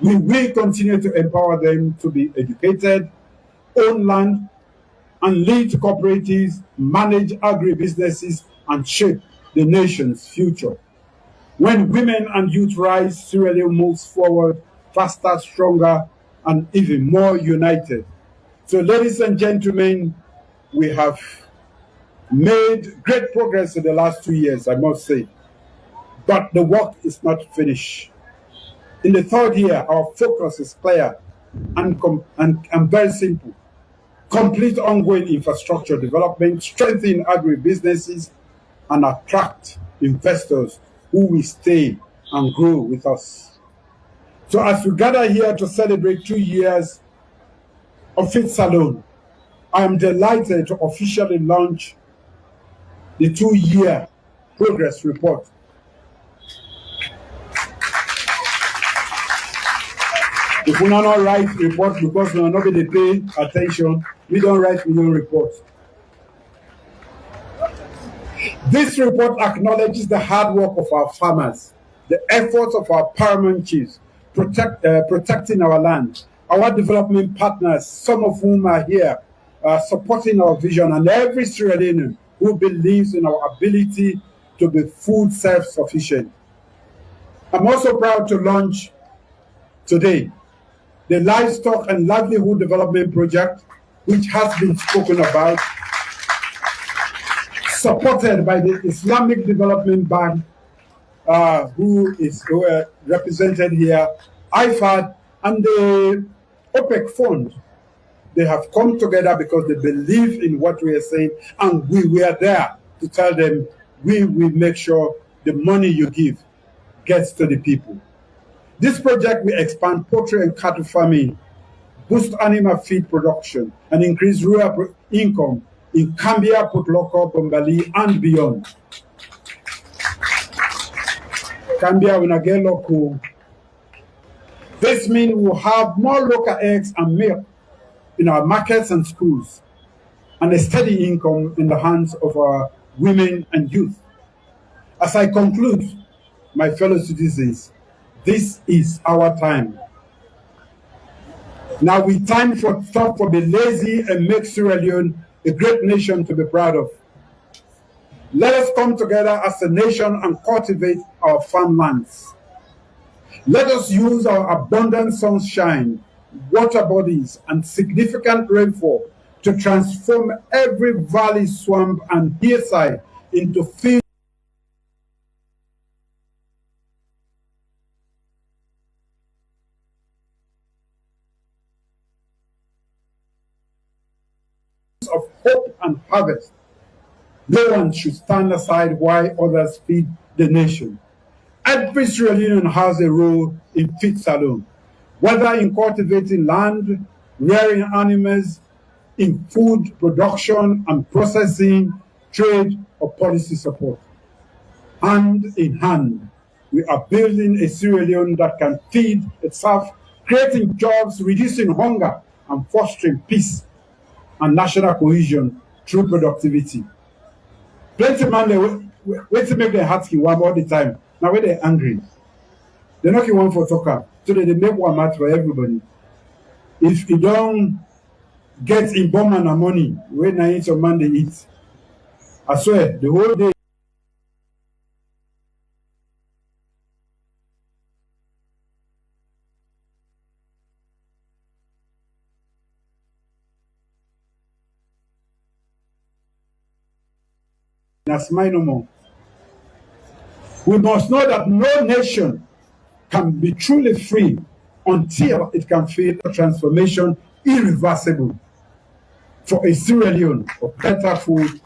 We will continue to empower them to be educated, own land, and lead cooperatives, manage agribusinesses, and shape the nation's future. When women and youth rise, Sierra Leone moves forward faster, stronger, and even more united. So, ladies and gentlemen, we have made great progress in the last 2 years, I must say. But the work is not finished. In the third year, our focus is clear and very simple. Complete ongoing infrastructure development, strengthen agribusinesses, and attract investors who will stay and grow with us. So as we gather here to celebrate 2 years of Fit Salone, I am delighted to officially launch the 2-year progress report. If we not write report because we are not going to pay attention, we don't write we don't report. This report acknowledges the hard work of our farmers, the efforts of our paramount chiefs, protecting our land, our development partners, some of whom are here, supporting our vision, and every Sierra Leonean who believes in our ability to be food self-sufficient. I'm also proud to launch today the Livestock and Livelihood Development Project, which has been spoken about, supported by the Islamic Development Bank, who is represented here, IFAD, and the OPEC Fund. They have come together because they believe in what we are saying, and we were there to tell them we will make sure the money you give gets to the people. This project will expand poultry and cattle farming, boost animal feed production, and increase rural income in Kambia, Potloko, Bombali, and beyond. Kambia will not get local. This means we'll have more local eggs and milk in our markets and schools, and a steady income in the hands of our women and youth. As I conclude, my fellow citizens, this is our time. Now we time for stop for the lazy and make Sierra Leone a great nation to be proud of. Let us come together as a nation and cultivate our farmlands. Let us use our abundant sunshine, water bodies, and significant rainfall to transform every valley, swamp, and hillside into fields of hope and harvest. No one should stand aside while others feed the nation. Every Sierra Leonean has a role in Fit Salone, whether in cultivating land, rearing animals, in food production and processing, trade, or policy support. Hand in hand, we are building a Sierra Leone that can feed itself, creating jobs, reducing hunger, and fostering peace and national cohesion through productivity. Plenty man, they wait to make their hearts keep warm all the time. Now when they're angry, they're not one for talker, so they make one match for everybody. If you don't get in bomb and money, when I eat your man they eat. I swear, the whole day. That's my no more. We must know that no nation can be truly free until it can feel a transformation irreversible for a Sierra Leone of better food.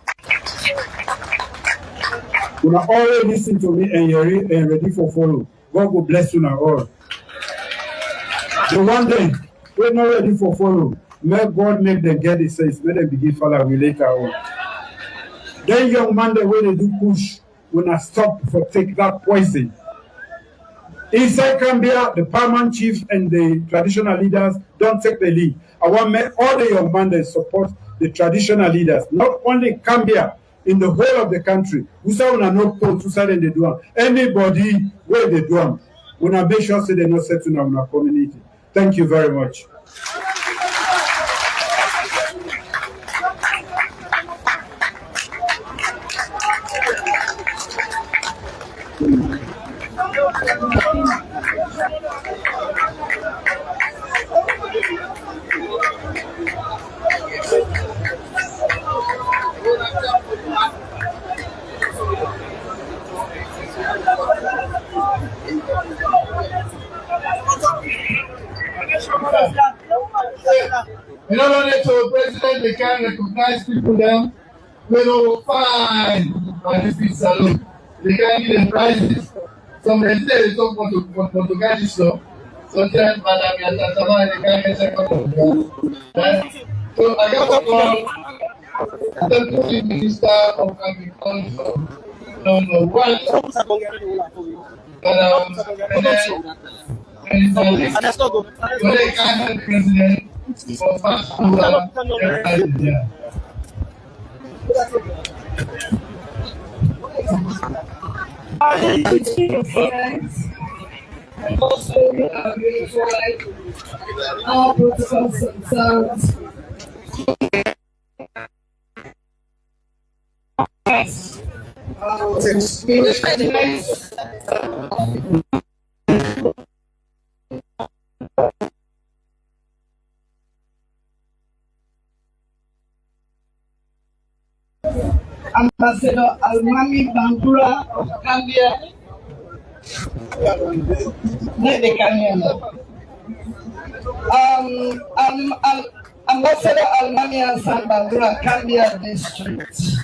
You are always listen to me and you're ready for follow. God will bless you now all. The one day we're not ready for follow. May God make them get it says, let them begin follow we later on. Then young man, the way they do push, when I stop for take that poison. Inside Kambia, the paramount chief and the traditional leaders don't take the lead. I want all the young men that support the traditional leaders, not only Kambia, in the whole of the country. We say we are not told to say they do them. Anybody where they do them, we are make sure say they not set in our community. Thank you very much. In order to president, they can recognize people them. We know fine on this salon. They can give them prizes. Some residents talk about Portuguese law. Sometimes, Madam Yatatama, they can get second of that. So I got to call the Deputy Minister of Agriculture, number one, and then President for fast food and also, we are beautiful, our protocols and sounds. Ambassador Almami Bangura of Kambia. Ambassador Almami Hassan Bangura, Kambia District.